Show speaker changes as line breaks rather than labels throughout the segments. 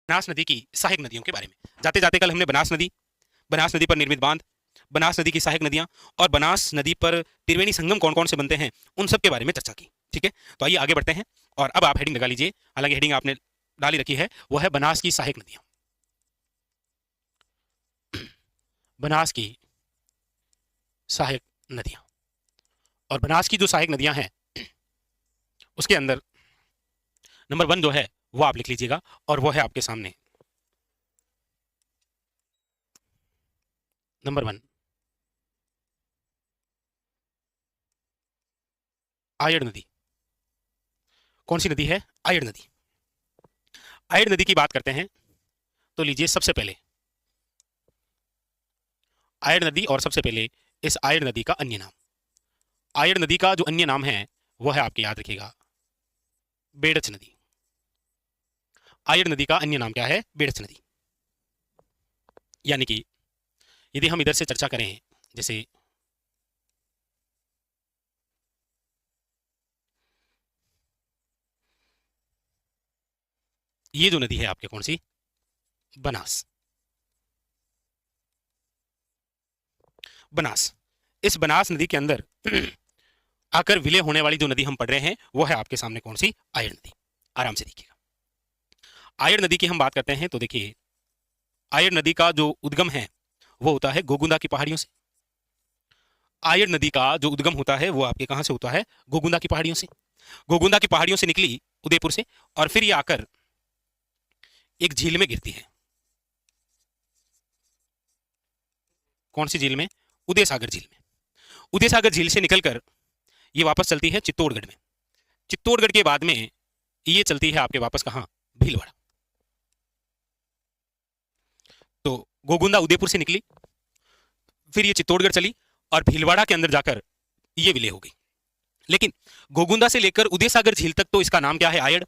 बनास नदी की सहायक नदियों के बारे में। जाते जाते कल हमने बनास नदी पर निर्मित बांध, बनास नदी की सहायक नदियां और बनास नदी पर त्रिवेणी संगम कौन कौन से बनते हैं, उन सब के बारे में चर्चा की। ठीक है, तो आइए आगे बढ़ते हैं। और अब आप हेडिंग लगा लीजिए, हालांकि हेडिंग आपने डाली रखी है, वो है बनास की सहायक नदियां। बनास की सहायक नदियां। और बनास की जो सहायक नदियां हैं उसके अंदर नंबर 1 जो है वो आप लिख लीजिएगा, और वो है आपके सामने। नंबर 1 आयड़ नदी। कौन सी नदी है? आयड़ नदी। आयड़ नदी की बात करते हैं तो लीजिए सबसे पहले आयड़ नदी, और सबसे पहले इस आयड़ नदी का अन्य नाम। आयड़ नदी का जो अन्य नाम है वो है, आपके याद रखिएगा, बेड़च नदी। आयड़ नदी का अन्य नाम क्या है? बेड़च नदी। यानी कि यदि हम इधर से चर्चा करें, जैसे ये जो नदी है आपके, कौन सी? बनास। बनास। इस बनास नदी के अंदर आकर विलय होने वाली जो नदी हम पढ़ रहे हैं वो है आपके सामने, कौन सी? आयड़ नदी। आराम से देखिएगा। आयड़ नदी की हम बात करते हैं तो देखिए, आयड़ नदी का जो उद्गम है वो होता है गोगुंदा की पहाड़ियों से। आयड़ नदी का जो उद्गम होता है वो आपके कहां से होता है? गोगुंदा की पहाड़ियों से। गोगुंदा की पहाड़ियों से निकली उदयपुर से, और फिर ये आकर एक झील में गिरती है। कौन सी झील में? उदय सागर झील में। उदय सागर झील से निकलकर ये वापस चलती है चित्तौड़गढ़ में। चित्तौड़गढ़ के बाद में ये चलती है आपके वापस कहां? भीलवाड़ा। तो गोगुंदा उदयपुर से निकली, फिर ये चित्तौड़गढ़ चली, और भीलवाड़ा के अंदर जाकर ये विलय हो गई। लेकिन गोगुंदा से लेकर उदय सागर झील तक तो इसका नाम क्या है? आयड़।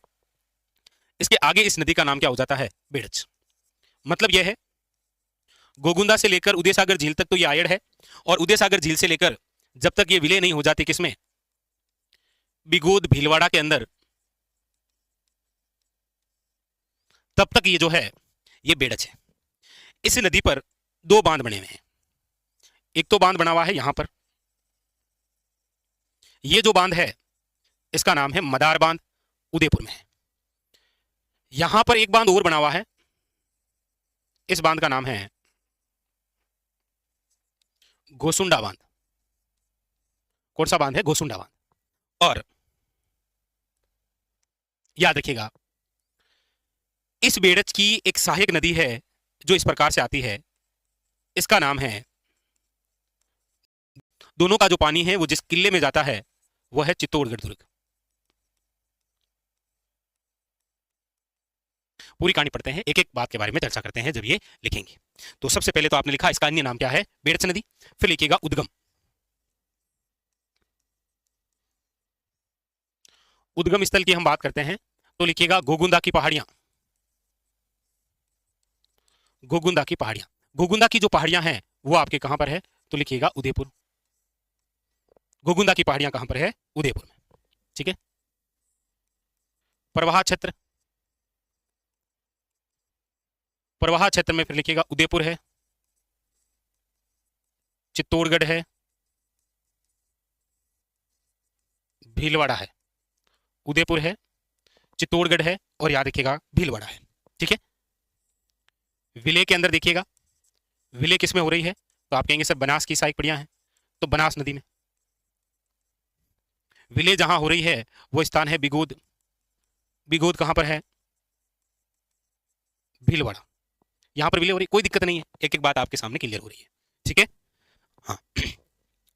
इसके आगे इस नदी का नाम क्या हो जाता है? बेड़च। मतलब यह है, गोगुंदा से लेकर उदय सागर झील तक तो ये आयड़ है, और उदय सागर झील से लेकर जब तक ये विलय नहीं हो जाती किसमें? बिगोद भीलवाड़ा के अंदर, तब तक ये जो है ये बेड़च है। इस नदी पर दो बांध बने हुए हैं। एक तो बांध बना हुआ है यहां पर, ये जो बांध है इसका नाम है मदार बांध, उदयपुर में है। यहां पर एक बांध और बना हुआ है, इस बांध का नाम है गोसुंडा बांध। कौन सा बांध है? गोसुंडा बांध। और याद रखिएगा, इस बेड़च की एक सहायक नदी है जो इस प्रकार से आती है, इसका नाम है, दोनों का जो पानी है वो जिस किले में जाता है वो है चित्तौड़गढ़ दुर्ग। पूरी कहानी पढ़ते हैं, एक एक बात के बारे में चर्चा करते हैं जब ये लिखेंगे। तो सबसे पहले तो आपने लिखा इसका अन्य नाम क्या है? बेड़च नदी। फिर लिखिएगा उद्गम। उद्गम स्थल की हम बात करते हैं तो लिखिएगा गोगुंदा की पहाड़ियां। गोगुंदा की पहाड़ियां। गोगुंदा की जो पहाड़ियां हैं वो आपके कहां पर है? तो लिखिएगा उदयपुर। गोगुंदा की पहाड़ियां कहां पर है? उदयपुर में। ठीक है। प्रवाह क्षेत्र। प्रवाह क्षेत्र में फिर लिखिएगा उदयपुर है, चित्तौड़गढ़ है, भीलवाड़ा है। उदयपुर है, चित्तौड़गढ़ है, और याद रखिएगा भीलवाड़ा है। ठीक है। विलय के अंदर देखिएगा, विलय किस में हो रही है? तो आप कहेंगे सर बनास की सहायक पहाड़ियां हैं, तो बनास नदी में। विलय जहां हो रही है वो स्थान है बिगोद। बिगोद कहां पर है? भीलवाड़ा। यहां पर विलय हो रही, कोई दिक्कत नहीं है, एक एक बात आपके सामने क्लियर हो रही है। ठीक है। हाँ।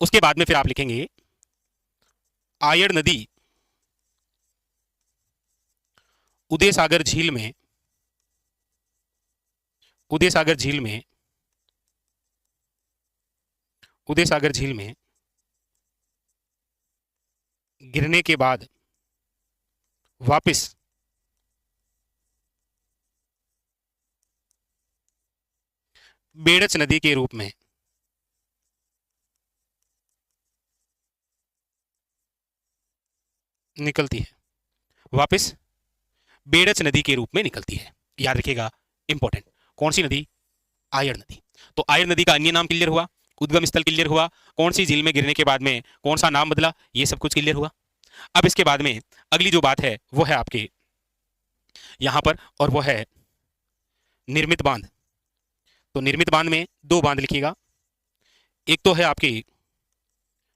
उसके बाद में फिर आप लिखेंगे आयड़ नदी उदय सागर झील में, उदय सागर झील में, उदय सागर झील में गिरने के बाद वापस बेड़च नदी के रूप में निकलती है। वापस बेड़च नदी के रूप में निकलती है। याद रखिएगा, इंपॉर्टेंट। कौन सी नदी? आयड़ नदी। तो आयड़ नदी का अन्य नाम क्लियर हुआ, उद्गम स्थल क्लियर हुआ, कौन सी झील में गिरने के बाद में कौन सा नाम बदला, ये सब कुछ क्लियर हुआ। अब इसके बाद में अगली जो बात है वो है आपके यहां पर, और वो है निर्मित बांध। तो निर्मित बांध में दो बांध लिखिएगा। एक तो है आपकी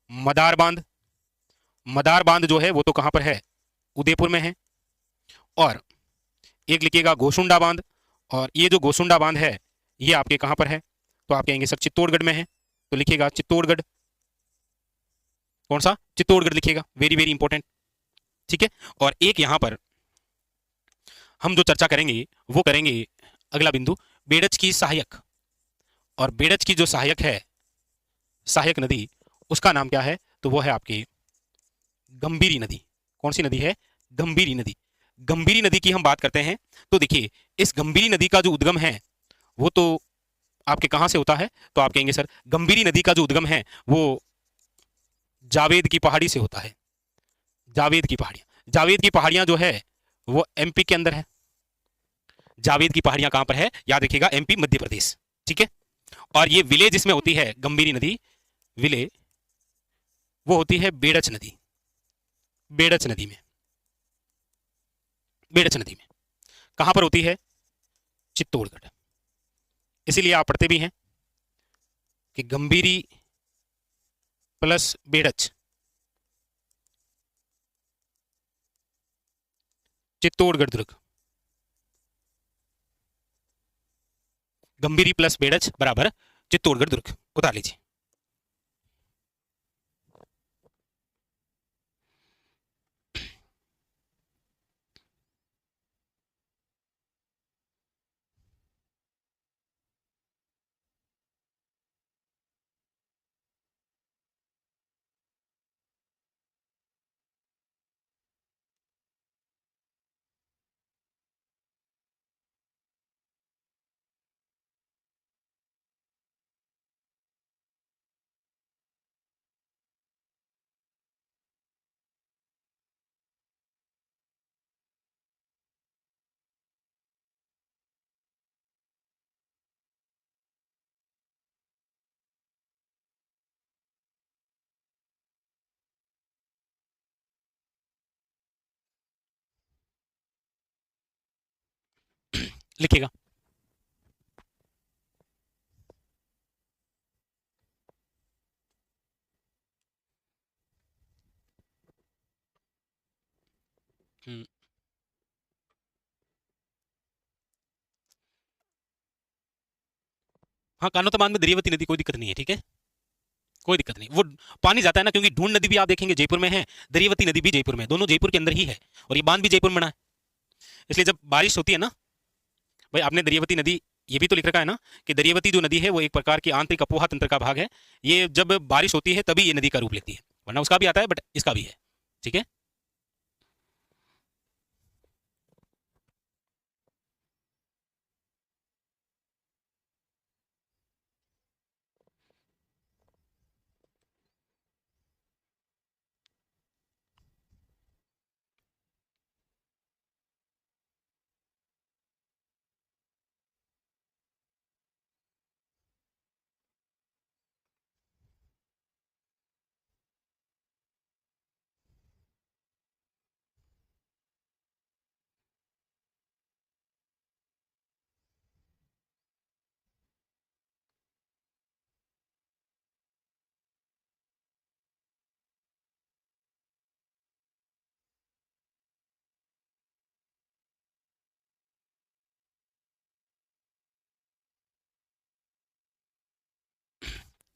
मदार बांध। मदार बांध जो है वो तो कहां पर है? उदयपुर में है। और एक लिखिएगा गोसुंडा बांध। और ये जो गोसुंडा बांध है ये आपके कहां पर है? तो आप कहेंगे सर चित्तौड़गढ़ में है। तो लिखिएगा चित्तौड़गढ़। कौन सा? चित्तौड़गढ़ लिखिएगा, वेरी वेरी इंपॉर्टेंट। ठीक है। और एक यहां पर हम जो चर्चा करेंगे वो करेंगे अगला बिंदु, बेड़च की सहायक। और बेड़च की जो सहायक है, सहायक नदी, उसका नाम क्या है? तो वो है आपकी गंभीरी नदी। कौन सी नदी है? गंभीरी नदी। गंभीरी नदी की हम बात करते हैं तो देखिए, इस गंभीरी नदी का जो उद्गम है वो तो आपके कहां से होता है? तो आप कहेंगे सर गंभीरी नदी का जो उद्गम है वो जावेद की पहाड़ी से होता है। जावेद की पहाड़ियां, जावेद की पहाड़ियां जो है वो एमपी के अंदर है। जावेद की पहाड़ियां कहां पर है? याद रखिएगा, एमपी, मध्य प्रदेश। ठीक है। और ये विलेज जिसमें होती है गंभीरी नदी, विले, वो होती है बेड़च नदी। बेड़च नदी में, बेड़च नदी में कहां पर होती है? चित्तौड़गढ़। इसीलिए आप पढ़ते भी हैं कि गंभीरी प्लस बेड़च, चित्तौड़गढ़ दुर्ग। गंभीरी प्लस बेड़च बराबर चित्तौड़गढ़ दुर्ग, उतार लीजिए। लिखिएगा। हम्म, हाँ, कानोता में दरियावती नदी, कोई दिक्कत नहीं है। ठीक है, कोई दिक्कत नहीं। वो पानी जाता है ना, क्योंकि ढूंढ नदी भी आप देखेंगे जयपुर में है, दरियावती नदी भी जयपुर में है, दोनों जयपुर के अंदर ही है। और ये बांध भी जयपुर में बना है। इसलिए जब बारिश होती है ना भाई, आपने दरियावती नदी ये भी तो लिख रखा है ना कि दरियावती जो नदी है वो एक प्रकार की आंतरिक अपोहा तंत्र का भाग है। ये जब बारिश होती है तभी ये नदी का रूप लेती है, वरना उसका भी आता है बट इसका भी है। ठीक है।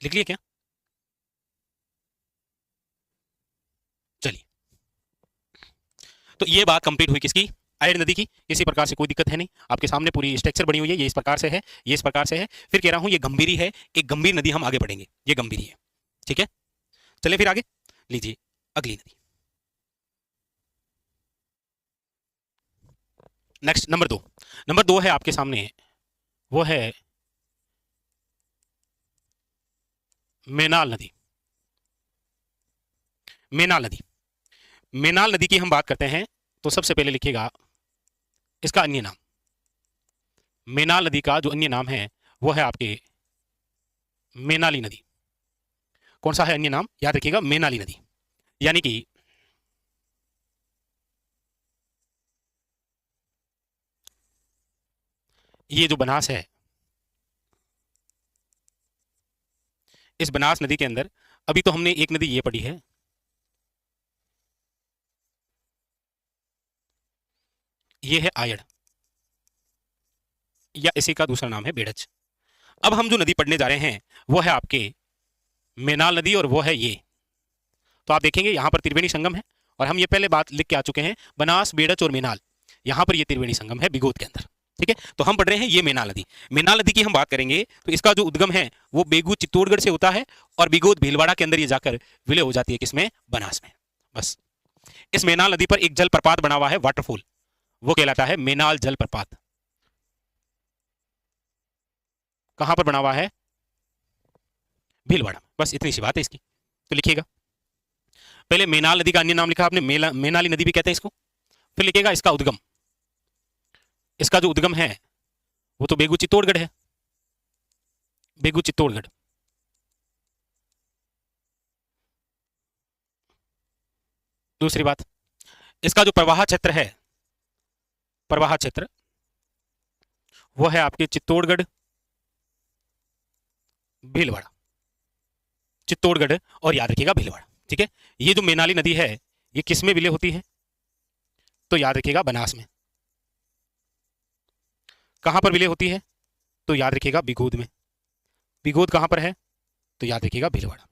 लिख लिया क्या? चलिए, तो ये बात कंप्लीट हुई किसकी? आयरन नदी की। किसी प्रकार से कोई दिक्कत है नहीं, आपके सामने पूरी स्ट्रक्चर बनी हुई है, ये इस प्रकार से है, ये इस प्रकार से है। फिर कह रहा हूं ये गंभीरी है, एक गंभीर नदी हम आगे बढ़ेंगे, ये गंभीरी है। ठीक है, चलिए फिर आगे लीजिए अगली नदी। नेक्स्ट नंबर दो। नंबर दो है आपके सामने, वो है मेनाल नदी। मेनाल नदी, मेनाल नदी की हम बात करते हैं तो सबसे पहले लिखिएगा इसका अन्य नाम। मेनाल नदी का जो अन्य नाम है वो है आपके मेनाली नदी। कौन सा है अन्य नाम, याद रखिएगा, मेनाली नदी। यानी कि ये जो बनास है, इस बनास नदी के अंदर अभी तो हमने एक नदी ये पढ़ी है, ये है आयड़, या इसी का दूसरा नाम है बेड़च। अब हम जो नदी पढ़ने जा रहे हैं वो है आपके मेनाल नदी, और वो है ये। तो आप देखेंगे यहां पर त्रिवेणी संगम है, और हम ये पहले बात लिख के आ चुके हैं, बनास, बेड़च और मेनाल, यहां पर ये त्रिवेणी संगम है बिगोद के अंदर। ठीक है, तो हम पढ़ रहे हैं ये मेनाल नदी। मेनाल नदी की हम बात करेंगे तो इसका जो उद्गम है वो बेगू चित्तौड़गढ़ से होता है, और बिगोद भीलवाड़ा के अंदर ये जाकर विलय हो जाती है किसमें, बनास में। बस इस मेनाल नदी पर एक जलप्रपात बना हुआ है, वाटरफॉल, वो कहलाता है मेनाल जलप्रपात। कहां पर बना हुआ है, भीलवाड़ा। बस इतनी सी बात है इसकी, तो लिखिएगा। पहले मेनाल नदी का अन्य नाम लिखा आपने, मेनाली नदी भी कहते हैं इसको। फिर लिखिएगा इसका उद्गम, इसका जो उद्गम है वो तो बेगू चित्तौड़गढ़ है, बेगू चित्तौड़गढ़। दूसरी बात, इसका जो प्रवाह क्षेत्र है, प्रवाह क्षेत्र, वो है आपके चित्तौड़गढ़, भीलवाड़ा, चित्तौड़गढ़, और याद रखिएगा भीलवाड़ा। ठीक है, ये जो मेनाली नदी है ये किस में विलय होती है, तो याद रखिएगा बनास में। कहां पर विलय होती है, तो याद रखिएगा बिगोद में। बिगोद कहां पर है, तो याद रखिएगा भीलवाड़ा।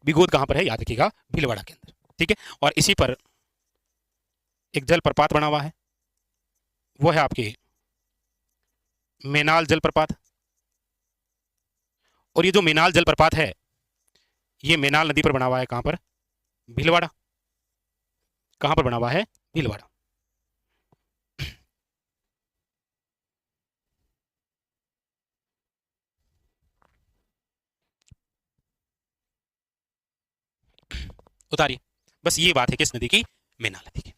बिगोद कहां पर है, याद रखिएगा भीलवाड़ा के अंदर। ठीक है, और इसी पर एक जलप्रपात बना हुआ है, वो है आपके मेनाल जलप्रपात। और ये जो मेनाल जलप्रपात है ये मेनाल नदी पर बना हुआ है, कहां पर, भीलवाड़ा। कहां पर बना हुआ है, भीलवाड़ा। उतारिए, बस ये बात है किस नदी की, मेनाल नदी की।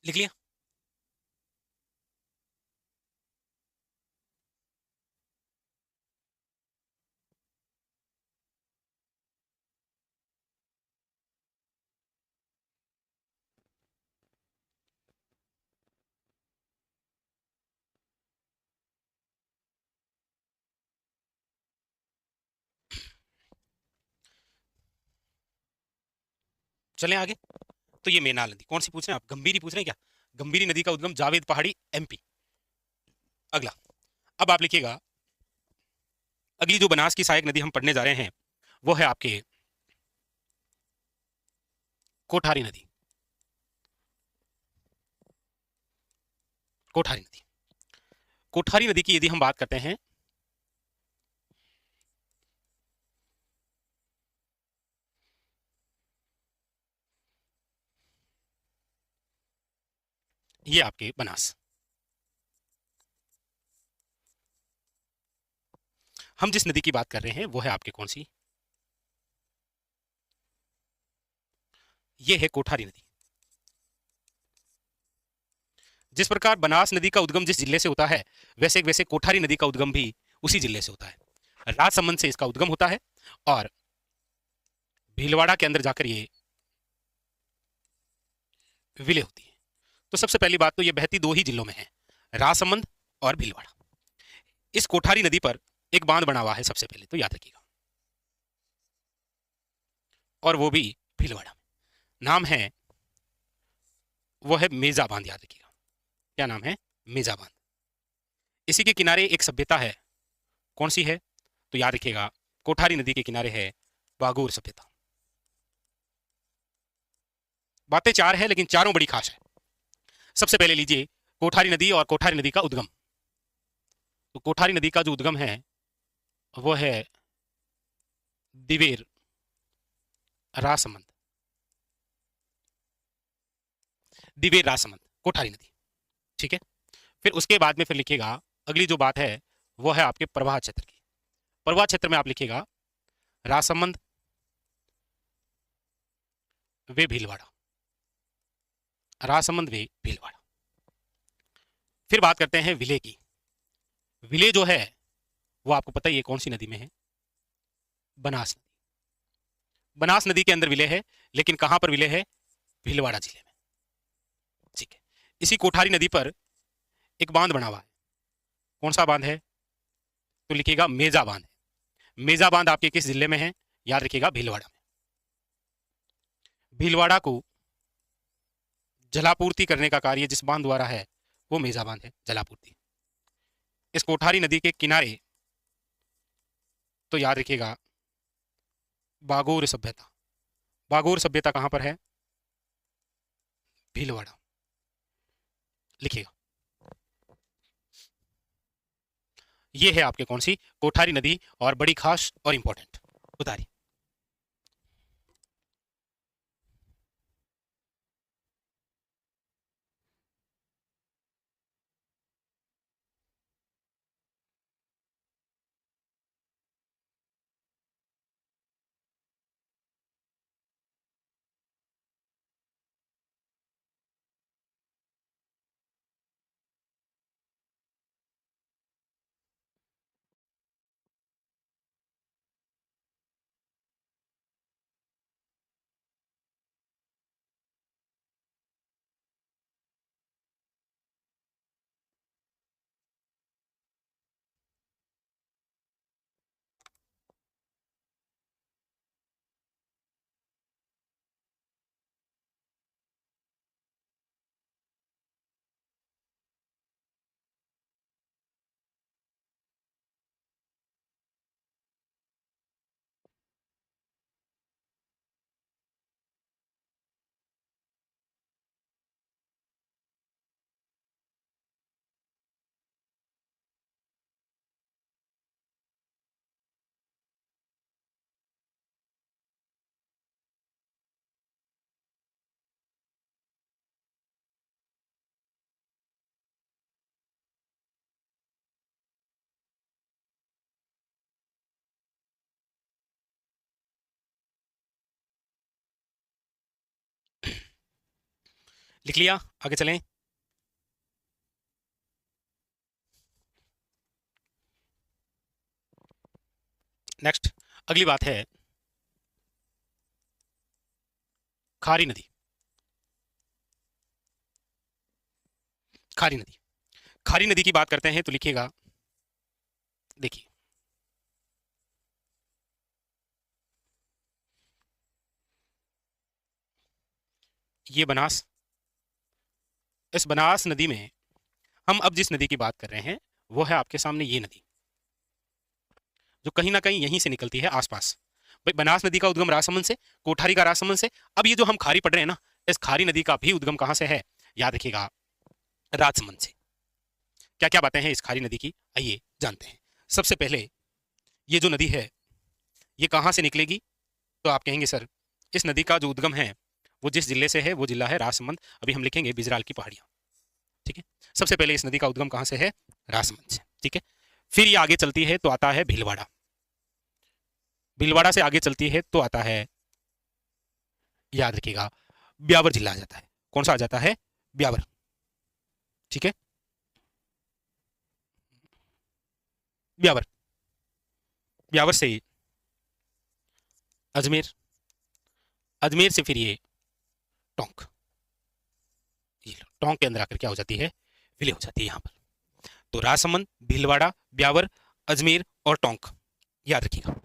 लिख लिया। चलें आगे। तो ये मेनाल नदी कौन सी पूछ रहे हैं आप, गंभीरी पूछ रहे हैं क्या, गंभीरी नदी का उद्गम जावेद पहाड़ी, एमपी। अगला, अब आप लिखिएगा, अगली जो बनास की सहायक नदी हम पढ़ने जा रहे हैं वो है आपके कोठारी नदी। कोठारी नदी, कोठारी नदी की यदि हम बात करते हैं ये आपके बनास। हम जिस नदी की बात कर रहे हैं वो है आपके कौन सी, ये है कोठारी नदी। जिस प्रकार बनास नदी का उद्गम जिस जिले से होता है, वैसे वैसे कोठारी नदी का उद्गम भी उसी जिले से होता है। राजसमंद से इसका उद्गम होता है और भीलवाड़ा के अंदर जाकर ये विलय होती है। तो सबसे पहली बात तो ये बहती दो ही जिलों में है, राजसमंद और भीलवाड़ा। इस कोठारी नदी पर एक बांध बना हुआ है सबसे पहले तो याद रखिएगा, और वो भी भीलवाड़ा में। नाम है, वो है मेजा बांध, याद रखिएगा। क्या नाम है? मेजा बांध। इसी के किनारे एक सभ्यता है, कौन सी है? तो याद रखिएगा, कोठारी नदी के किनारे है बागोर सभ्यता। बातें चार है लेकिन चारों बड़ी खास है। सबसे पहले लीजिए कोठारी नदी और कोठारी नदी का उद्गम। तो कोठारी नदी का जो उद्गम है वो है दिवेर, राजसमंद। दिवेर राजसमंद कोठारी नदी, ठीक है। फिर उसके बाद में फिर लिखिएगा, अगली जो बात है वो है आपके प्रवाह क्षेत्र की। प्रवाह क्षेत्र में आप लिखिएगा राजसमंद वे भीलवाड़ा, राजसमंद वे भीलवाड़ा। फिर बात करते हैं विलेय की। विलेय जो है वो आपको पता ही है कौन सी नदी में है, बनास नदी। बनास नदी के अंदर विलेय है, लेकिन कहां पर विलेय है? भीलवाड़ा जिले में, ठीक है। इसी कोठारी नदी पर एक बांध बना हुआ है, कौन सा बांध है? तो लिखिएगा मेजा बांध है। मेजा बांध आपके किस जिले में है? याद रखिएगा, भीलवाड़ा में। भीलवाड़ा को जलापूर्ति करने का कार्य जिस बांध द्वारा है वो मेजा बांध है, जलापूर्ति। इस कोठारी नदी के किनारे तो याद रखिएगा बागोर सभ्यता। बागोर सभ्यता कहां पर है? भीलवाड़ा, लिखिएगा। ये है आपके कौन सी? कोठारी नदी, और बड़ी खास और इंपॉर्टेंट। उतारिए। लिख लिया? आगे चलें। नेक्स्ट अगली बात है खारी नदी। खारी नदी, खारी नदी की बात करते हैं तो लिखिएगा, देखिए ये बनास। इस बनास नदी में हम अब जिस नदी की बात कर रहे हैं वो है आपके सामने ये नदी, जो कहीं ना कहीं यहीं से निकलती है आसपास। भाई बनास नदी का उद्गम राजसमंद से, कोठारी का राजसमंद से। अब ये जो हम खारी पढ़ रहे हैं ना, इस खारी नदी का भी उद्गम कहां से है? याद रखिएगा, राजसमंद से। क्या क्या बातें हैं इस खारी नदी की, आइए जानते हैं। सबसे पहले ये जो नदी है ये कहां से निकलेगी? तो आप कहेंगे सर इस नदी का जो उद्गम है वो जिस जिले से है वो जिला है राजसमंद। अभी हम लिखेंगे बिजराल की पहाड़ियां। ठीक है। सबसे पहले इस नदी का उद्गम कहां से है? राजसमंद से। ठीक है। फिर ये आगे चलती है तो आता है भीलवाड़ा, भीलवाड़ा से आगे चलती है तो आता है, याद रखिएगा, ब्यावर जिला आ जाता है। कौन सा आ जाता है? ब्यावर। ठीक है, ब्यावर। ब्यावर से अजमेर, अजमेर से फिर ये टोंक, ये लो, टोंक के अंदर आकर क्या हो जाती है? विलय हो जाती है यहाँ पर। तो राजसमंद, भीलवाड़ा, ब्यावर, अजमेर और टोंक, याद रखिएगा।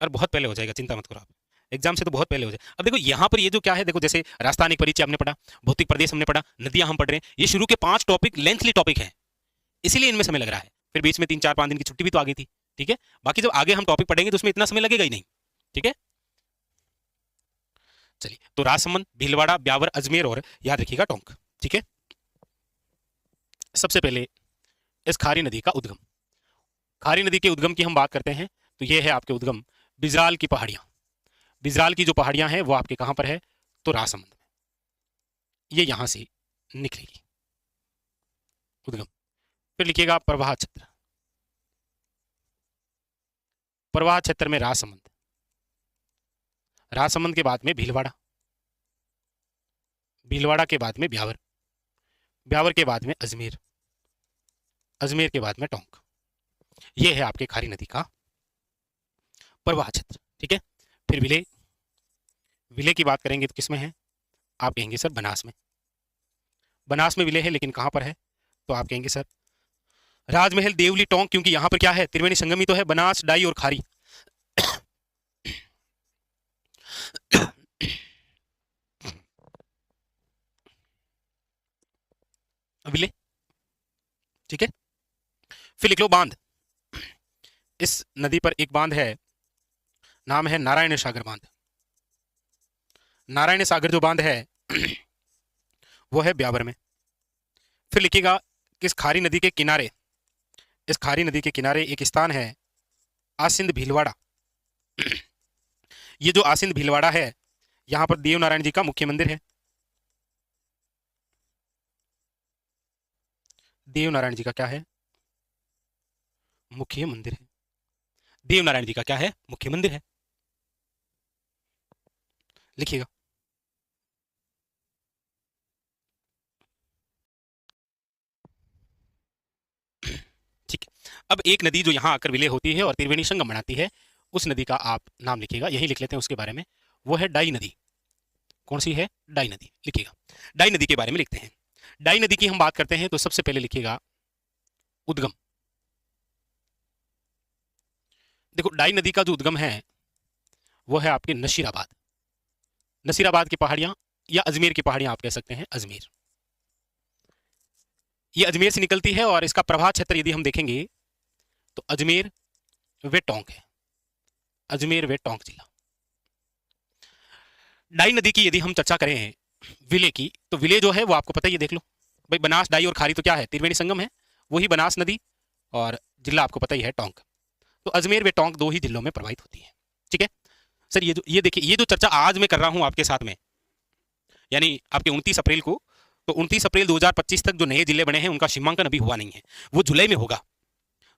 और बहुत पहले हो जाएगा, चिंता मत करो आप, एग्जाम से तो बहुत पहले हो जाए। अब देखो यहाँ पर ये जो क्या है, देखो जैसे राजस्थानिक परिचय हमने पढ़ा, भौतिक प्रदेश हमने पढ़ा, नदियां हम पढ़ रहे हैं, ये शुरू के 5 टॉपिक लेंथली टॉपिक है, इसीलिए इनमें समय लग रहा है। फिर बीच में 3 4 5 दिन की छुट्टी भी तो आ गई थी। ठीक है, बाकी जब आगे हम टॉपिक पढ़ेंगे तो उसमें इतना समय लगेगा ही नहीं। ठीक है, चलिए, तो राजसमंद, भीलवाड़ा, ब्यावर, अजमेर और याद रखिएगा टोंक। ठीक है, सबसे पहले इस खारी नदी का उद्गम, खारी नदी के उद्गम की हम बात करते हैं तो ये है आपके उद्गम बिजराल की पहाड़ियां। बिजराल की जो पहाड़ियां हैं वो आपके कहां पर है? तो राजसमंद में, ये यहां से निकलेगी उद्गम। फिर लिखिएगा प्रवाह क्षेत्र, प्रवाह क्षेत्र में राजसमंद, राजसमंद के बाद में भीलवाड़ा, भीलवाड़ा के बाद में ब्यावर, ब्यावर के बाद में अजमेर, अजमेर के बाद में टोंक। ये है आपके खारी नदी का प्रवाह क्षेत्र। ठीक है, फिर विलेय, विलेय की बात करेंगे तो किसमें है? आप कहेंगे सर बनास में, बनास में विलेय है, लेकिन कहां पर है? तो आप कहेंगे सर राजमहल, देवली, टोंक, क्योंकि यहां पर क्या है? त्रिवेणी संगम ही तो है, बनास, डाई और खारी। विलेय। ठीक है, फिर लिख लो बांध, इस नदी पर एक बांध है, नाम है नारायण सागर बांध। नारायण सागर जो बांध है वो है ब्यावर में। फिर लिखिएगा किस खारी नदी के किनारे, इस खारी नदी के किनारे एक स्थान है आसिंद भीलवाड़ा। ये जो आसिंद भीलवाड़ा है, यहां पर देव नारायण जी का मुख्य मंदिर है, देव नारायण जी का क्या है? मुख्य मंदिर है। देव नारायण जी का क्या है? मुख्य मंदिर है, लिखिएगा। ठीक है, अब एक नदी जो यहां आकर विलय होती है और त्रिवेणी संगम बनाती है, उस नदी का आप नाम लिखिएगा, यही लिख लेते हैं उसके बारे में, वो है डाई नदी। कौन सी है? डाई नदी, लिखिएगा। डाई नदी के बारे में लिखते हैं। डाई नदी की हम बात करते हैं तो सबसे पहले लिखिएगा उद्गम। देखो डाई नदी का जो उद्गम है वो है आपके नशीराबाद, नसीराबाद की पहाड़ियां या अजमेर की पहाड़ियां आप कह सकते हैं, अजमेर। ये अजमेर से निकलती है और इसका प्रभाव क्षेत्र यदि हम देखेंगे तो अजमेर वे टोंक है, अजमेर वे टोंक जिला। डाई नदी की यदि हम चर्चा करें विले की, तो विले जो है वो आपको पता ही है, देख लो भाई, बनास, डाई और खारी तो क्या है? त्रिवेणी संगम है, वही बनास नदी, और जिला आपको पता ही है टोंक। तो अजमेर व टोंक दो ही जिलों में प्रवाहित होती है। ठीक है सर, ये देखिए, ये जो चर्चा आज मैं कर रहा हूं आपके साथ में, यानी आपके 29 अप्रैल को, तो 29 अप्रैल 2025 तक जो नए जिले बने हैं उनका सीमांकन अभी हुआ नहीं है, वो जुलाई में होगा।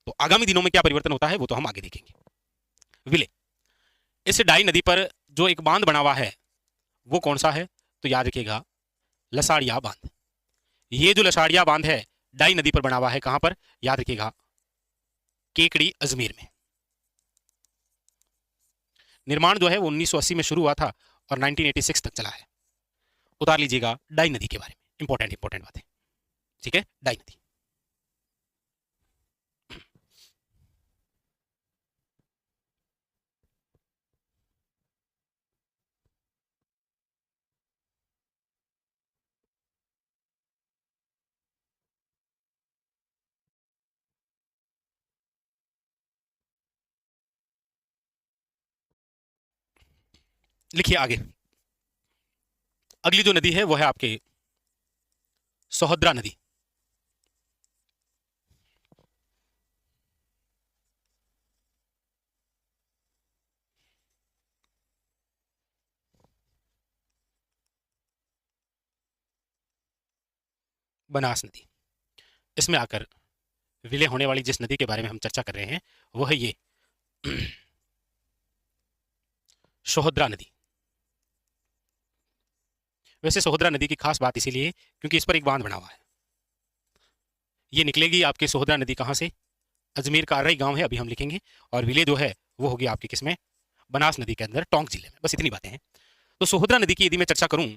तो आगामी दिनों में क्या परिवर्तन होता है वो तो हम आगे देखेंगे। विले, इस डाई नदी पर जो एक बांध बना हुआ है वो कौन सा है? तो याद रखिएगा लसाड़िया बांध। ये जो लसाड़िया बांध है डाई नदी पर बना हुआ है, कहां पर? याद रखिएगा केकड़ी, अजमेर में। निर्माण जो है वो 1980 में शुरू हुआ था और 1986 तक चला है। उतार लीजिएगा डाई नदी के बारे में, इंपॉर्टेंट इंपॉर्टेंट बातें। ठीक है, डाई नदी। लिखिए आगे, अगली जो नदी है वो है आपके सोहद्रा नदी, बनास नदी। इसमें आकर विलय होने वाली जिस नदी के बारे में हम चर्चा कर रहे हैं वो है ये सोहद्रा नदी। वैसे सोहद्रा नदी की खास बात इसीलिए क्योंकि इस पर एक बांध बना हुआ है। ये निकलेगी आपकी सोहद्रा नदी कहाँ से? अजमेर का अर्रई गांव है, अभी हम लिखेंगे, और विलेज जो है वो होगी आपकी किसमें? बनास नदी के अंदर, टोंक जिले में। बस इतनी बातें हैं। तो सोहद्रा नदी की यदि मैं चर्चा करूं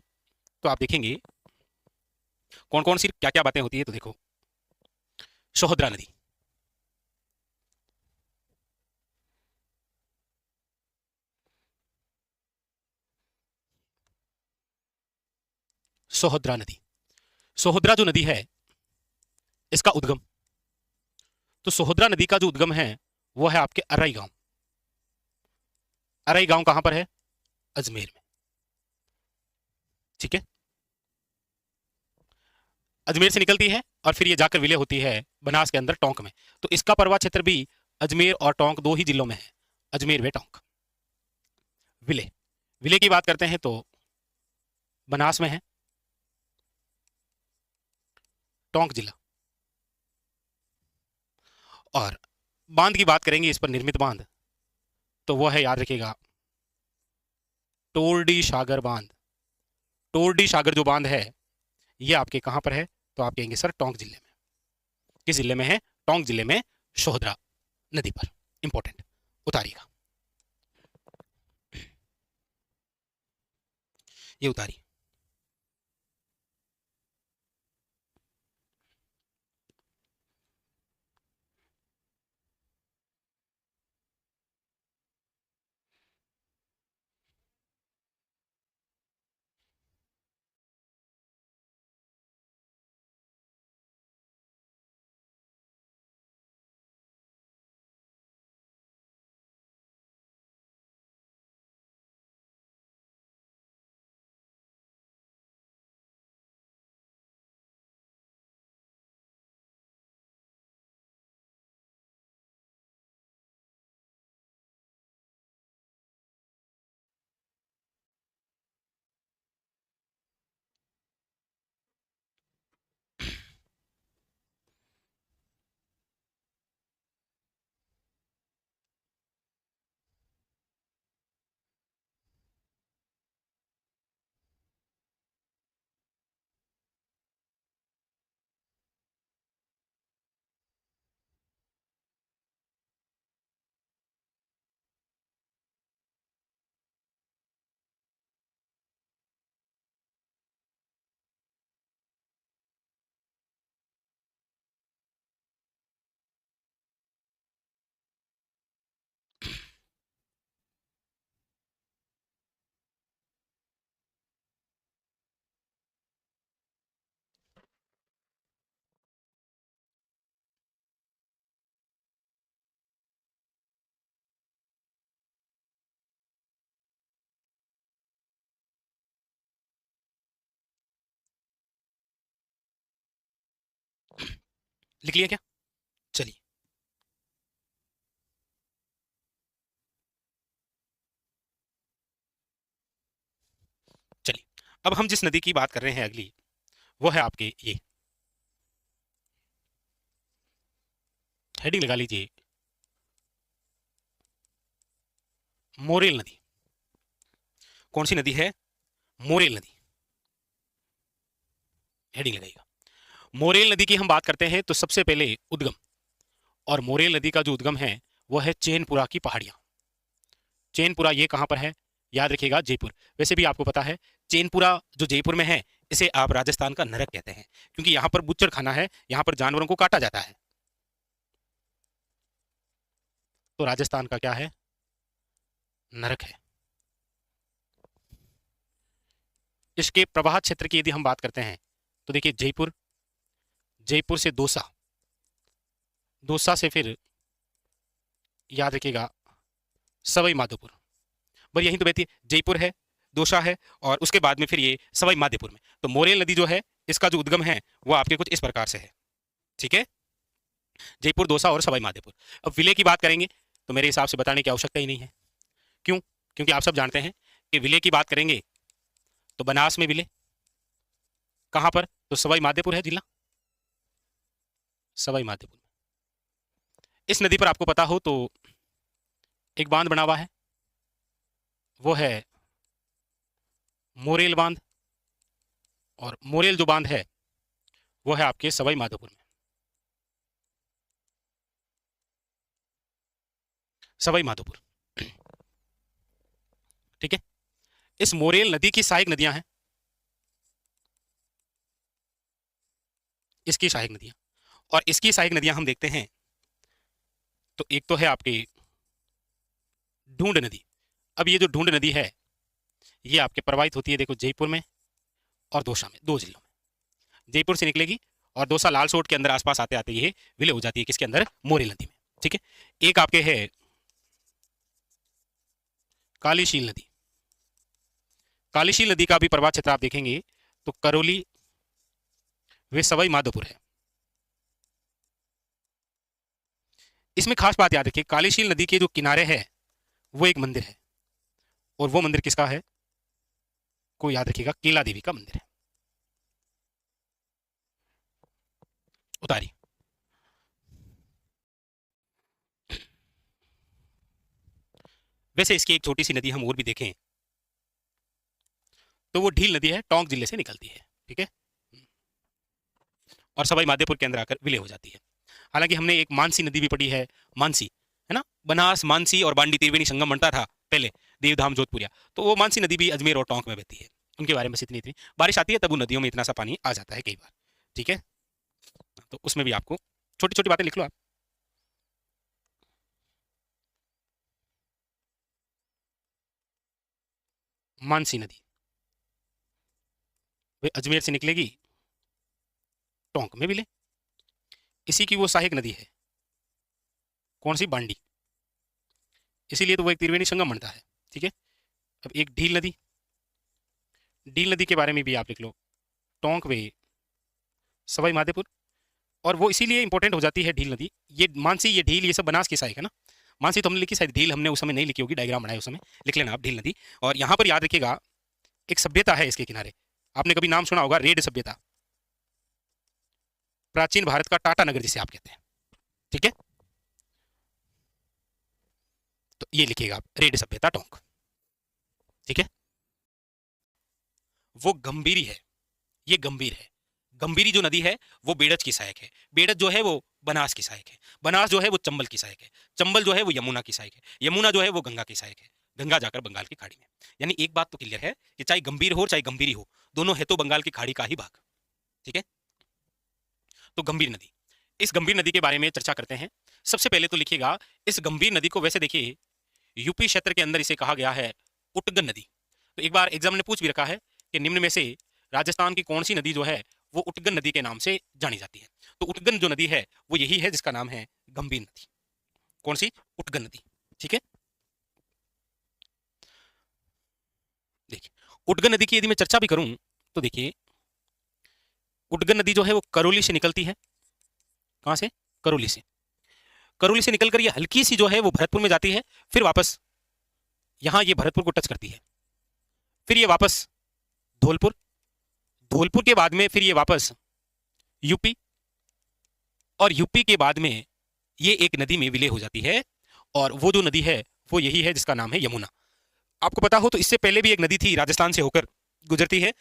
तो आप देखेंगे कौन कौन सी क्या क्या बातें होती है। तो देखो, सोहद्रा नदी, सोहद्रा नदी, सोहद्रा जो नदी है इसका उद्गम, तो सोहद्रा नदी का जो उद्गम है वो है आपके अर्रई गांव। अर्रई गांव कहां पर है? अजमेर में। ठीक है, अजमेर से निकलती है और फिर ये जाकर विलय होती है बनास के अंदर टोंक में। तो इसका परवा क्षेत्र भी अजमेर और टोंक दो ही जिलों में है, अजमेर व टोंक। विलय, विलय की बात करते हैं तो बनास में है, टोंक जिला। और बांध की बात करेंगे, इस पर निर्मित बांध, तो वो है, याद रखिएगा, टोरडी सागर बांध। टोरडी सागर जो बांध है ये आपके कहां पर है? तो आप कहेंगे सर टोंक जिले में। किस जिले में है? टोंक जिले में, सोहद्रा नदी पर। इंपॉर्टेंट, उतारिएगा, ये उतारी। लिख लिया क्या? चलिए, चलिए, अब हम जिस नदी की बात कर रहे हैं अगली, वो है आपके ये, हेडिंग लगा लीजिए, मोरेल नदी। कौन सी नदी है? मोरेल नदी, हेडिंग लगाइएगा। मोरेल नदी की हम बात करते हैं तो सबसे पहले उद्गम, और मोरेल नदी का जो उद्गम है वो है चैनपुरा की पहाड़ियां। चैनपुरा ये कहां पर है? याद रखिएगा, जयपुर। वैसे भी आपको पता है चैनपुरा जो जयपुर में है इसे आप राजस्थान का नरक कहते हैं, क्योंकि यहां पर बुच्चड़ खाना है, यहां पर जानवरों को काटा जाता है। तो राजस्थान का क्या है? नरक है। इसके प्रवाह क्षेत्र की यदि हम बात करते हैं तो देखिए, जयपुर, जयपुर से दौसा, दौसा से फिर याद रखिएगा सवाई माधोपुर। बस यहीं तो बहती है, जयपुर है, दोसा है, और उसके बाद में फिर ये सवाई माधोपुर में। तो मोरेल नदी जो है इसका जो उद्गम है वो आपके कुछ इस प्रकार से है। ठीक है, जयपुर, दौसा और सवाई माधोपुर। अब विलेय की बात करेंगे तो मेरे हिसाब से बताने की आवश्यकता ही नहीं है। क्यों? क्योंकि आप सब जानते हैं कि विलेय की बात करेंगे तो बनास में विलेय, कहां पर? तो सवाई माधोपुर है जिला, सवाई माधोपुर। इस नदी पर आपको पता हो तो एक बांध बना हुआ है, वो है मोरेल बांध, और मोरेल जो बांध है वो है आपके सवाई माधोपुर में, सवाई माधोपुर। ठीक है, इस मोरेल नदी की सहायक नदियां हैं, इसकी सहायक नदियां, और इसकी सहायक नदियां हम देखते हैं तो एक तो है आपकी ढूंढ नदी। अब ये जो ढूंढ नदी है ये आपके प्रवाहित होती है, देखो जयपुर में और दौसा में, दो जिलों में। जयपुर से निकलेगी और दौसा लालसोट के अंदर आसपास आते आते ये विलय हो जाती है किसके अंदर? मोरेल नदी में। ठीक है, एक आपके है कालीशील नदी। कालीशील नदी का भी प्रवाह क्षेत्र आप देखेंगे तो करौली वे सवाई माधोपुर है। इसमें खास बात याद रखिए, कालीशील नदी के जो किनारे है वो एक मंदिर है, और वो मंदिर किसका है? को याद रखिएगा, केला देवी का मंदिर है। उतारी। वैसे इसकी एक छोटी सी नदी हम और भी देखें तो वो ढील नदी है, टोंक जिले से निकलती है। ठीक है, और सवाई माधोपुर के अंदर आकर विलय हो जाती है। हालांकि हमने एक मानसी नदी भी पढ़ी है, मानसी है ना, बनास, मानसी और बांडी त्रिवेणी संगम बनता था पहले, देवधाम जोधपुरिया, तो वो मानसी नदी भी अजमेर और टोंक में बहती है। उनके बारे में इतनी इतनी बारिश आती है तब उन नदियों में इतना सा पानी आ जाता है कई बार। ठीक है, तो उसमें भी आपको छोटी छोटी बातें लिख लो आप। मानसी नदी वे अजमेर से निकलेगी, टोंक में विलय। इसी की वो सहायक नदी है, कौन सी? बांडी, इसीलिए तो वो एक त्रिवेणी संगम बनता है। ठीक है, अब एक ढील नदी, ढील नदी के बारे में भी आप लिख लो, टोंक वे सवाई माधोपुर। और वो इसीलिए इंपॉर्टेंट हो जाती है ढील नदी। ये मानसी, ये ढील, ये सब बनास की सहायक है ना। मानसी तो हमने लिखी, शायद ढील हमने उस समय नहीं लिखी होगी, डायग्राम बनाए उस समय, लिख लेना आप ढील नदी। और यहाँ पर याद रखिएगा एक सभ्यता है इसके किनारे, आपने कभी नाम सुना होगा, रेड सभ्यता, प्राचीन भारत का टाटा नगर जिसे आप कहते हैं। ठीक है, तो ये लिखिएगा आप, रेड सभ्यता टोंक। ठीक है, वो गंभीरी है, ये गंभीर है। गंभीरी जो नदी है वो बेड़ज की सहायक है, बेड़ज जो है वो बनास की सहायक है, बनास जो है वो चंबल की सहायक है, चंबल जो है वो यमुना की सहायक है, यमुना जो है वो गंगा की सहायक है, गंगा जाकर बंगाल की खाड़ी में। यानी एक बात तो क्लियर है कि चाहे गंभीर हो चाहे गंभीरी हो, दोनों है तो बंगाल की खाड़ी का ही भाग। ठीक है, तो गंभीर नदी, इस गंभीर नदी के बारे में चर्चा करते हैं। सबसे पहले तो लिखिएगा, इस गंभीर नदी को वैसे देखिए यूपी क्षेत्र के अंदर इसे कहा गया है उटगन नदी। तो एक बार एग्जाम ने पूछ भी रखा है कि निम्न में से राजस्थान की कौन सी नदी जो है वो उटगन नदी के नाम से जानी जाती है? तो उटगन जो नदी है वो यही है जिसका नाम है गंभीर नदी। कौन सी? उटगन नदी। ठीक है, देखिए उटगन नदी की यदि मैं चर्चा भी करूं तो देखिए उटगन नदी जो है वो करौली से निकलती है। कहां से? करौली से। करौली से निकलकर ये हल्की सी जो है वो भरतपुर में जाती है, फिर वापस यहां ये भरतपुर को टच करती है, फिर ये वापस धौलपुर, धौलपुर के बाद में फिर ये वापस यूपी, और यूपी के बाद में ये एक नदी में विलय हो जाती है, और वो जो नदी है वो यही है जिसका नाम है यमुना। आपको पता हो तो इससे पहले भी एक नदी थी राजस्थान से होकर गुजरती है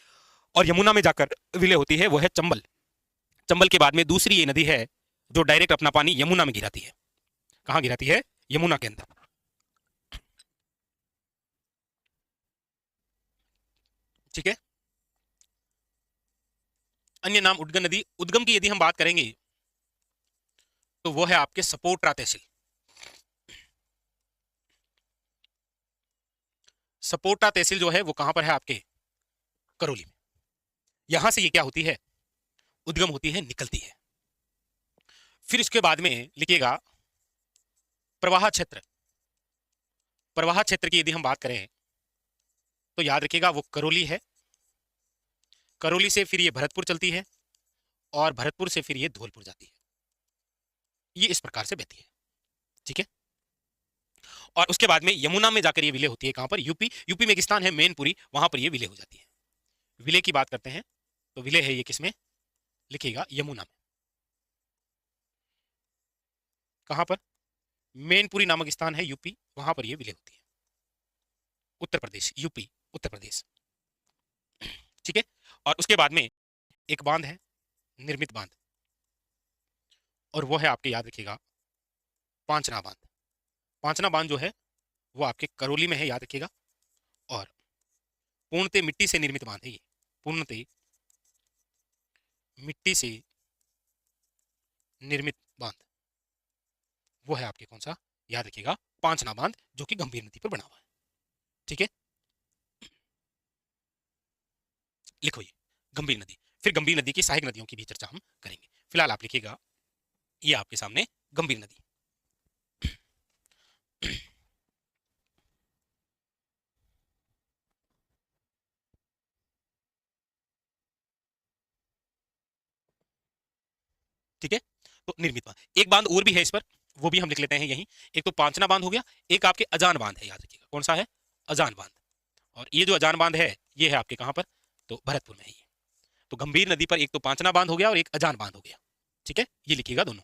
और यमुना में जाकर विलय होती है, वो है चंबल। चंबल के बाद में दूसरी ये नदी है जो डायरेक्ट अपना पानी यमुना में गिराती है। कहां गिराती है? यमुना के अंदर। ठीक है, अन्य नाम उद्गम नदी। उद्गम की यदि हम बात करेंगे तो वो है आपके सपोट्रा तहसील। सपोट्रा तहसील जो है वो कहां पर है? आपके करौली में। यहां से ये क्या होती है? उद्गम होती है, निकलती है। फिर इसके बाद में लिखिएगा प्रवाह क्षेत्र। प्रवाह क्षेत्र की यदि हम बात करें तो याद रखिएगा वो करौली है, करौली से फिर ये भरतपुर चलती है और भरतपुर से फिर ये धौलपुर जाती है। ये इस प्रकार से बहती है, ठीक है। और उसके बाद में यमुना में जाकर ये विलय होती है, कहां पर? यूपी। यूपी में एक स्थान है मैनपुरी, वहां पर ये विलय हो जाती है। विलय की बात करते हैं तो विलय है ये किसमें? लिखिएगा यमुना में। कहां पर? मैनपुरी नामक स्थान है यूपी, वहां पर ये विलय होती है। उत्तर प्रदेश, यूपी उत्तर प्रदेश, ठीक है। और उसके बाद में एक बांध है, निर्मित बांध, और वो है आपके, याद रखिएगा, पांचना बांध। पांचना बांध जो है वो आपके करौली में है, याद रखिएगा। और पूर्णतः मिट्टी से निर्मित बांध है ये, पूर्णतः मिट्टी से निर्मित बांध, वो है आपके कौन सा? याद रखिएगा पांचना बांध, जो कि गंभीर नदी पर बना हुआ है, ठीक है। लिखो ये गंभीर नदी। फिर गंभीर नदी की सहायक नदियों की भी चर्चा हम करेंगे। फिलहाल आप लिखिएगा ये आपके सामने गंभीर नदी। ठीक है, तो निर्मित बांध, एक बांध और भी है इस पर, वो भी हम लिख लेते हैं यहीं। एक तो पांचना बांध हो गया, एक आपके अजान बांध है, याद रखिएगा कौन सा है? अजान बांध। और ये जो अजान बांध है ये है आपके कहां पर? तो भरतपुर में ही है। तो गंभीर नदी पर एक तो पांचना बांध हो गया और एक अजान बांध हो गया, ठीक है। ये लिखिएगा दोनों।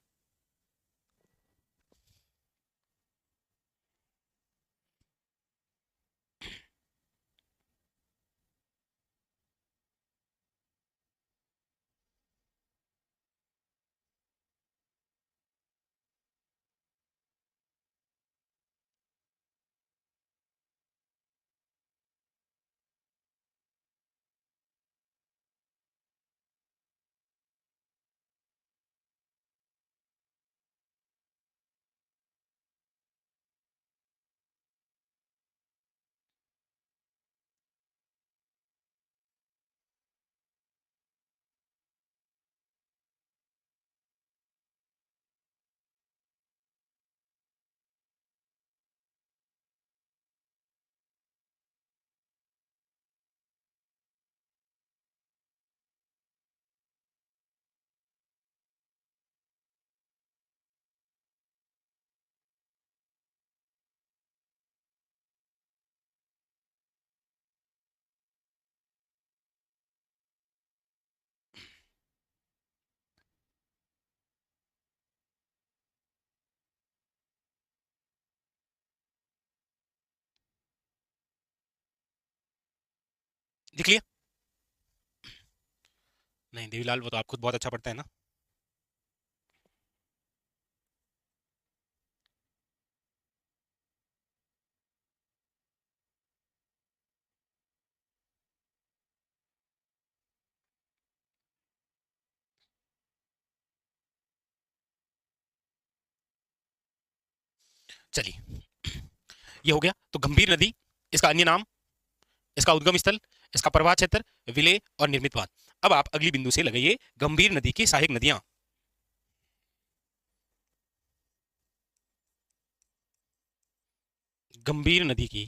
लिख लिया? नहीं देवीलाल, वो तो आप खुद बहुत अच्छा पढ़ते हैं ना। चलिए, ये हो गया। तो गंभीर नदी, इसका अन्य नाम, इसका उद्गम स्थल, इसका प्रवाह क्षेत्र, विलय और निर्मित बांध। अब आप अगली बिंदु से लगाइए गंभीर नदी की सहायक नदियां। गंभीर नदी की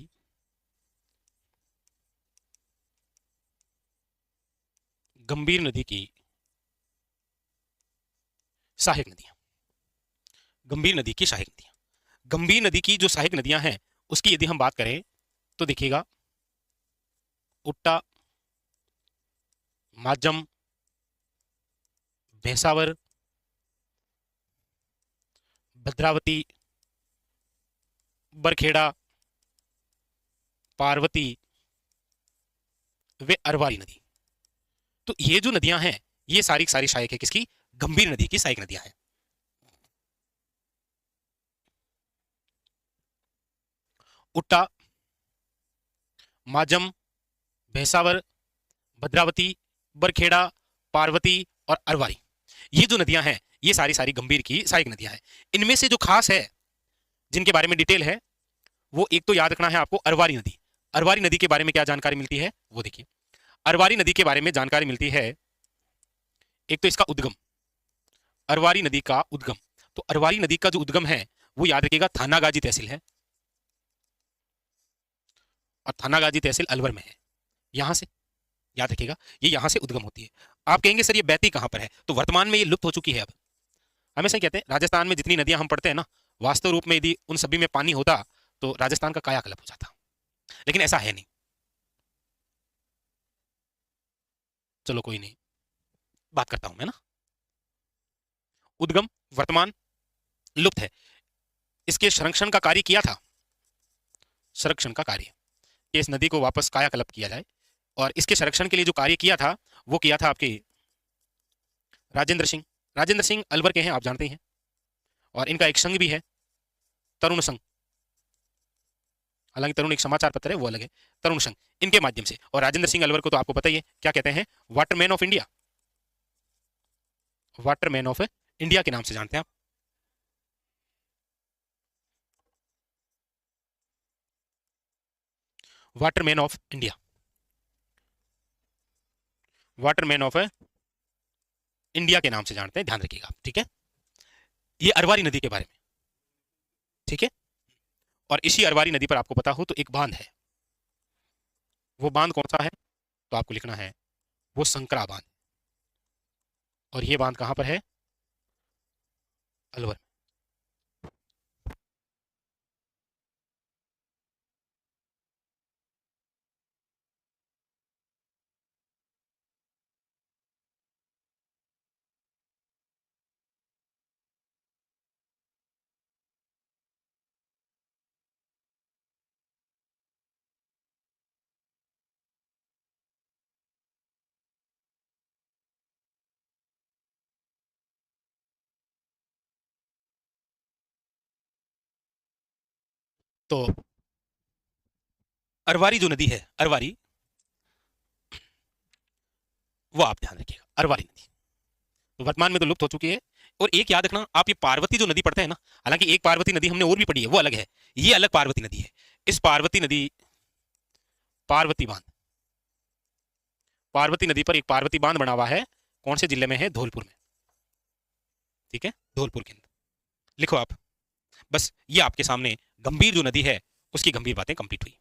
गंभीर नदी की सहायक नदियां, गंभीर नदी की सहायक नदियां। गंभीर नदी की जो सहायक नदियां हैं उसकी यदि हम बात करें तो देखिएगा, उट्टा, माजम, भैंसावर, भद्रावती, बरखेड़ा, पार्वती, वे अरवारी नदी। तो ये जो नदियां हैं ये सारी सारी सहायक है किसकी? गंभीर नदी की सहायक नदियां हैं। उट्टा, माजम, भैंसावर, भद्रावती, बरखेड़ा, पार्वती और अरवारी, ये जो नदियां हैं ये सारी सारी गंभीर की सहायक नदियां हैं। इनमें से जो खास है, जिनके बारे में डिटेल है, वो एक तो याद रखना है आपको, अरवारी नदी। अरवारी नदी के बारे में क्या जानकारी मिलती है वो देखिए। अरवारी नदी के बारे में जानकारी मिलती है, एक तो इसका उद्गम, अरवारी नदी का उद्गम। तो अरवारी नदी का जो उद्गम है वो याद रखिएगा थानागाजी तहसील है। और थानागाजी तहसील अलवर में है। यहां से याद रखिएगा, ये यहां से उद्गम होती है। आप कहेंगे सर ये बहती कहां पर है, तो वर्तमान में ये लुप्त हो चुकी है अब। हमेशा कहते हैं राजस्थान में जितनी नदियां हम पढ़ते हैं ना, वास्तव रूप में यदि उन सभी में पानी होता तो राजस्थान का कायाकल्प हो जाता, लेकिन ऐसा है नहीं। चलो कोई नहीं, बात करता हूं मैं ना। उद्गम, वर्तमान, लुप्त है। इसके संरक्षण का कार्य किया था, संरक्षण का कार्य, कि इस नदी को वापस कायाकल्प किया जाए, और इसके संरक्षण के लिए जो कार्य किया था वो किया था आपके राजेंद्र सिंह। राजेंद्र सिंह अलवर के हैं, आप जानते हैं, और इनका एक संघ भी है, तरुण संघ। हालांकि तरुण एक समाचार पत्र है, वो अलग है, तरुण संघ, इनके माध्यम से। और राजेंद्र सिंह अलवर को तो आपको पता ही है, क्या कहते हैं, Waterman of India, Waterman of India के नाम से जानते हैं आप। Waterman of India, Waterman of India के नाम से जानते हैं, ध्यान रखिएगा, ठीक है। ये अरवारी नदी के बारे में, ठीक है। और इसी अरवारी नदी पर आपको पता हो तो एक बांध है, वो बांध कौन सा है, तो आपको लिखना है वो संकरा बांध। और ये बांध कहां पर है, अलवर। तो अरवारी जो नदी है, अरवारी, वो आप ध्यान रखिएगा, अरवारी नदी तो वर्तमान में तो लुप्त हो चुकी है। और एक याद रखना, आप ये पार्वती जो नदी पढ़ते हैं ना, हालांकि एक पार्वती नदी हमने और भी पढ़ी है, वो अलग है, ये अलग पार्वती नदी है। इस पार्वती नदी, पार्वती बांध, पार्वती नदी पर एक पार्वती बांध बना हुआ है, कौन से जिले में है, धौलपुर में, ठीक है, धौलपुर के अंदर। लिखो आप, बस ये आपके सामने गंभीर जो नदी है उसकी गंभीर बातें कंप्लीट हुई।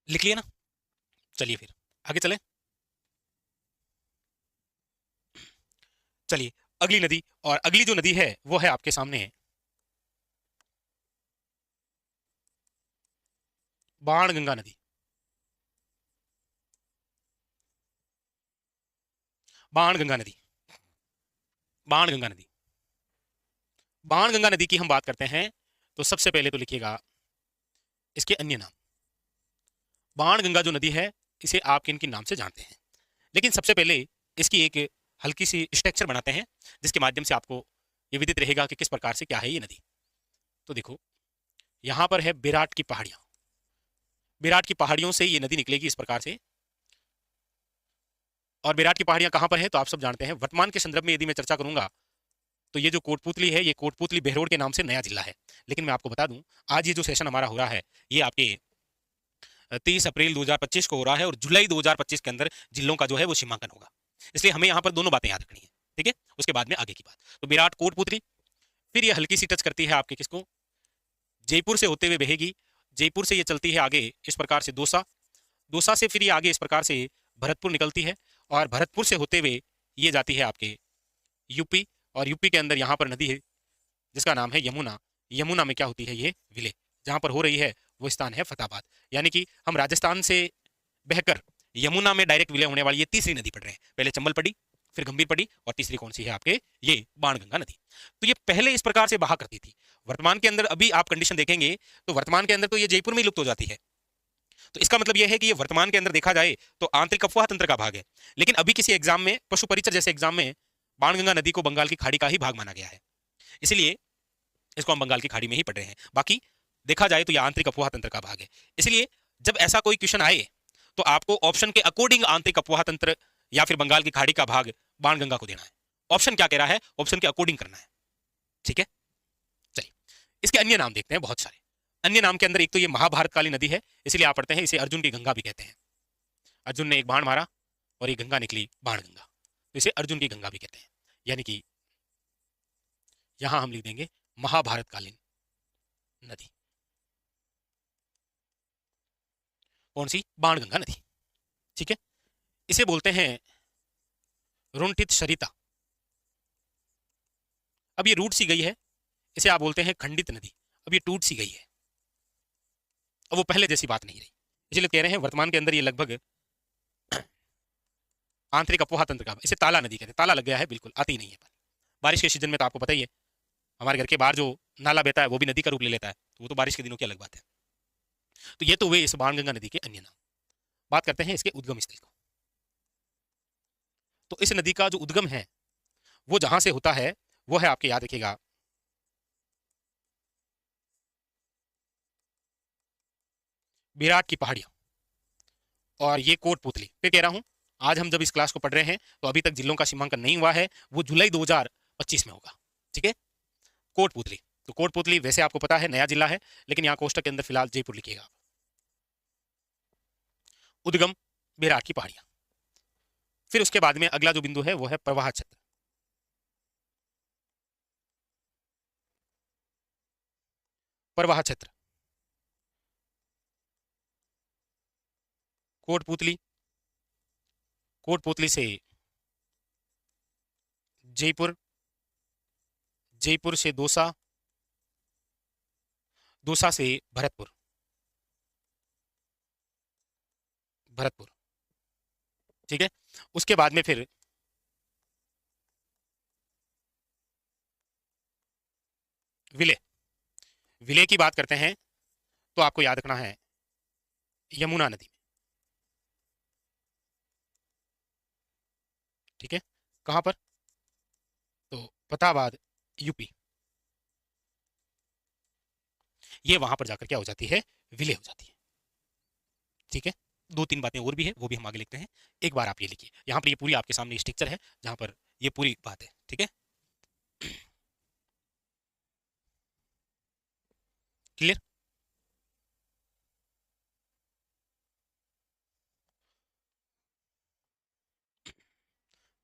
लिख लिया ना, चलिए फिर आगे चले। चलिए, अगली नदी, और अगली जो नदी है वो है आपके सामने बाण गंगा नदी। बाण गंगा नदी, बाण गंगा नदी, बाण गंगा नदी की हम बात करते हैं तो सबसे पहले तो लिखिएगा इसके अन्य नाम। बाण गंगा जो नदी है, इसे आप किन किन नाम से जानते हैं, लेकिन सबसे पहले इसकी एक हल्की सी स्ट्रक्चर बनाते हैं, जिसके माध्यम से आपको ये विदित रहेगा कि किस प्रकार से क्या है ये नदी। तो देखो, यहां पर है विराट की पहाड़ियां, विराट की पहाड़ियों से ये नदी निकलेगी इस प्रकार से, और बेराट की पहाड़ियां कहां पर है तो आप सब जानते हैं। वर्तमान के संदर्भ में यदि मैं चर्चा करूंगा तो ये जो कोटपुतली है, ये कोटपुतली बहरोड के नाम से नया जिला है। लेकिन मैं आपको बता दूं, आज ये जो सेशन हमारा हो रहा है, ये आपके 30 अप्रैल 2025 को हो रहा है और जुलाई 2025 के अंदर जिलों का जो है वो सीमांकन होगा। इसलिए हमें यहाँ पर दोनों बातें याद रखनी है, ठीक है। उसके बाद में आगे की बात, तो विराट कोटपुतली, फिर ये हल्की सी टच करती है आपके किसको, जयपुर से होते हुए बहेगी। जयपुर से ये चलती है आगे इस प्रकार से दौसा, दौसा से फिर ये आगे इस प्रकार से भरतपुर निकलती है, और भरतपुर से होते हुए ये जाती है आपके यूपी, और यूपी के अंदर यहाँ पर नदी है जिसका नाम है यमुना। यमुना में क्या होती है, ये विलय जहां पर हो रही है वो स्थान है फतेहाबाद। यानी कि हम राजस्थान से बहकर यमुना में डायरेक्ट विलय होने वाली ये तीसरी नदी पड़ रहे हैं। पहले चंबल पड़ी, फिर गंभीर पड़ी, और तीसरी कौन सी है आपके, ये बाणगंगा नदी। तो ये पहले इस प्रकार से बहा करती थी। वर्तमान के अंदर अभी आप कंडीशन देखेंगे तो वर्तमान के अंदर तो ये जयपुर में ही लुप्त हो जाती है। तो इसका मतलब यह है कि ये वर्तमान के अंदर देखा जाए तो आंतरिक अफवाह तंत्र का भाग है। लेकिन अभी किसी एग्जाम में, पशु परिचय जैसे एग्जाम में, बाणगंगा नदी को बंगाल की खाड़ी का ही भाग माना गया है, इसलिए इसको हम बंगाल की खाड़ी में ही पढ़ रहे हैं। बाकी देखा जाए तो यह आंतरिक अफवाह तंत्र का भाग है। इसलिए जब ऐसा कोई क्वेश्चन आए तो आपको ऑप्शन के अकॉर्डिंग आंतरिक अफवाह तंत्र या फिर बंगाल की खाड़ी का भाग बाणगंगा को देना है। ऑप्शन क्या कह रहा है, ऑप्शन के अकॉर्डिंग करना है, ठीक है। चलिए, इसके अन्य नाम देखते हैं, बहुत सारे अन्य नाम के अंदर एक तो ये महाभारतकालीन नदी है, इसलिए आप पढ़ते हैं इसे अर्जुन की गंगा भी कहते हैं। अर्जुन ने एक बाण मारा और ये गंगा निकली बाणगंगा, तो इसे अर्जुन की गंगा भी कहते हैं। यानी कि यहां हम लिख देंगे महाभारतकालीन नदी, कौन सी, बाणगंगा नदी, ठीक है। इसे बोलते हैं रुणठित सरिता। अब ये रूट सी गई है, इसे आप बोलते हैं खंडित नदी। अब ये टूट सी गई है, अब वो पहले जैसी बात नहीं रही। इसलिए कह रहे हैं वर्तमान के अंदर ये लगभग आंतरिक अपोहा तंत्र का, इसे ताला नदी कहते हैं। ताला लग गया है, बिल्कुल आती नहीं है पानी। बारिश के सीजन में तो आपको पता ही है, हमारे घर के बाहर जो नाला बहता है वो भी नदी का रूप ले लेता है, तो वो तो बारिश के दिनों की अलग बात है। तो ये तो हुए इस बाणगंगा नदी के अन्य नाम। बात करते हैं इसके उद्गम स्थल को। तो इस नदी का जो उद्गम है वो जहां से होता है वो है आपके, याद रखिएगा, विराट की पहाड़ियां और ये कोटपुतली। फिर कह रहा हूं, आज हम जब इस क्लास को पढ़ रहे हैं तो अभी तक जिलों का सीमांकन नहीं हुआ है, वो जुलाई 2025 में होगा, ठीक है। कोटपुतली, तो कोटपुतली वैसे आपको पता है नया जिला है, लेकिन यहाँ कोष्टक के अंदर फिलहाल जयपुर लिखिएगा। उद्गम विराट की पहाड़ियां। फिर उसके बाद में अगला जो बिंदु है वो है प्रवाह क्षेत्र। प्रवाह क्षेत्र, कोटपुतली, कोटपुतली से जयपुर, जयपुर से दौसा, दौसा से भरतपुर, भरतपुर, ठीक है। उसके बाद में फिर विले, विले की बात करते हैं तो आपको याद रखना है यमुना नदी में, ठीक है। कहां पर, तो फतेहाबाद, यूपी। ये वहां पर जाकर क्या हो जाती है, विले हो जाती है, ठीक है। दो तीन बातें और भी है, वो भी हम आगे लिखते हैं। एक बार आप ये लिखिए, यहाँ पर ये पूरी आपके सामने स्ट्रक्चर है जहां पर ये पूरी बात है, ठीक है। क्लियर।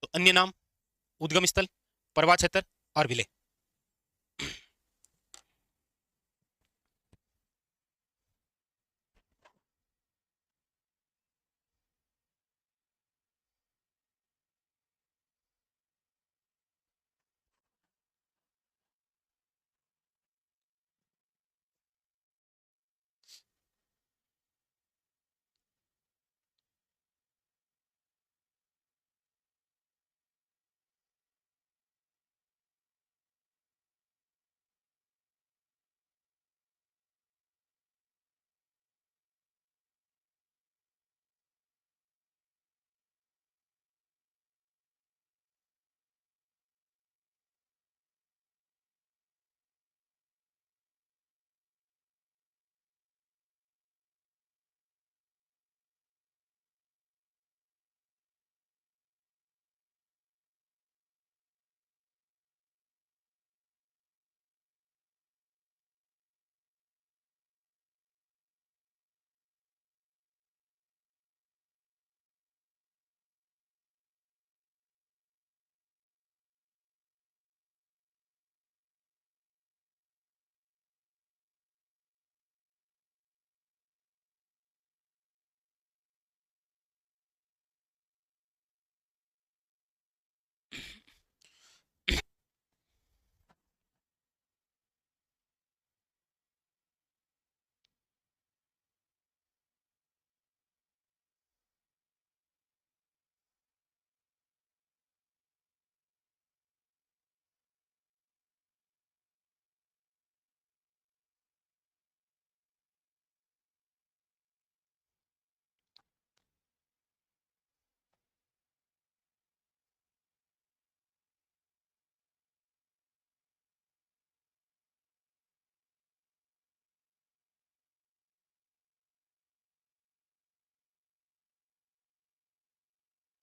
तो अन्य नाम, उद्गम स्थल, प्रवाह क्षेत्र और विले।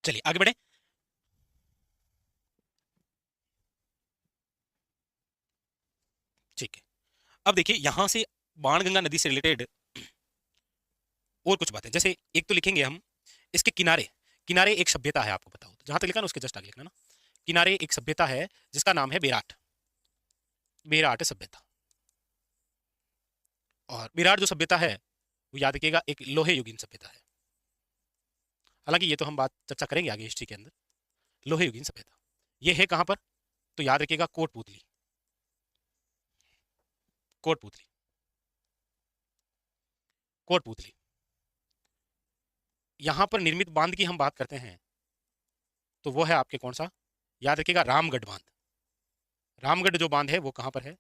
चलिए आगे बढ़े। ठीक है, अब देखिए यहां से बाणगंगा नदी से रिलेटेड और कुछ बातें, जैसे एक तो लिखेंगे हम इसके किनारे, किनारे एक सभ्यता है, आपको बताओ तो जहां तक लिखा ना उसके जस्ट आगे लिखना ना, किनारे एक सभ्यता है जिसका नाम है बेराट, बेराट सभ्यता। और बेराट जो सभ्यता है वो याद रखिएगा एक लोहे युगीन सभ्यता है, हालांकि ये तो हम बात चर्चा करेंगे आगे हिस्ट्री के अंदर। लोहे युगीन सभ्यता ये है कहां पर, तो याद रखिएगा कोटपुतली, कोटपुतली, कोटपुतली। यहां पर निर्मित बांध की हम बात करते हैं तो वो है आपके कौन सा, याद रखिएगा रामगढ़ बांध। रामगढ़ जो बांध है वो कहां पर है,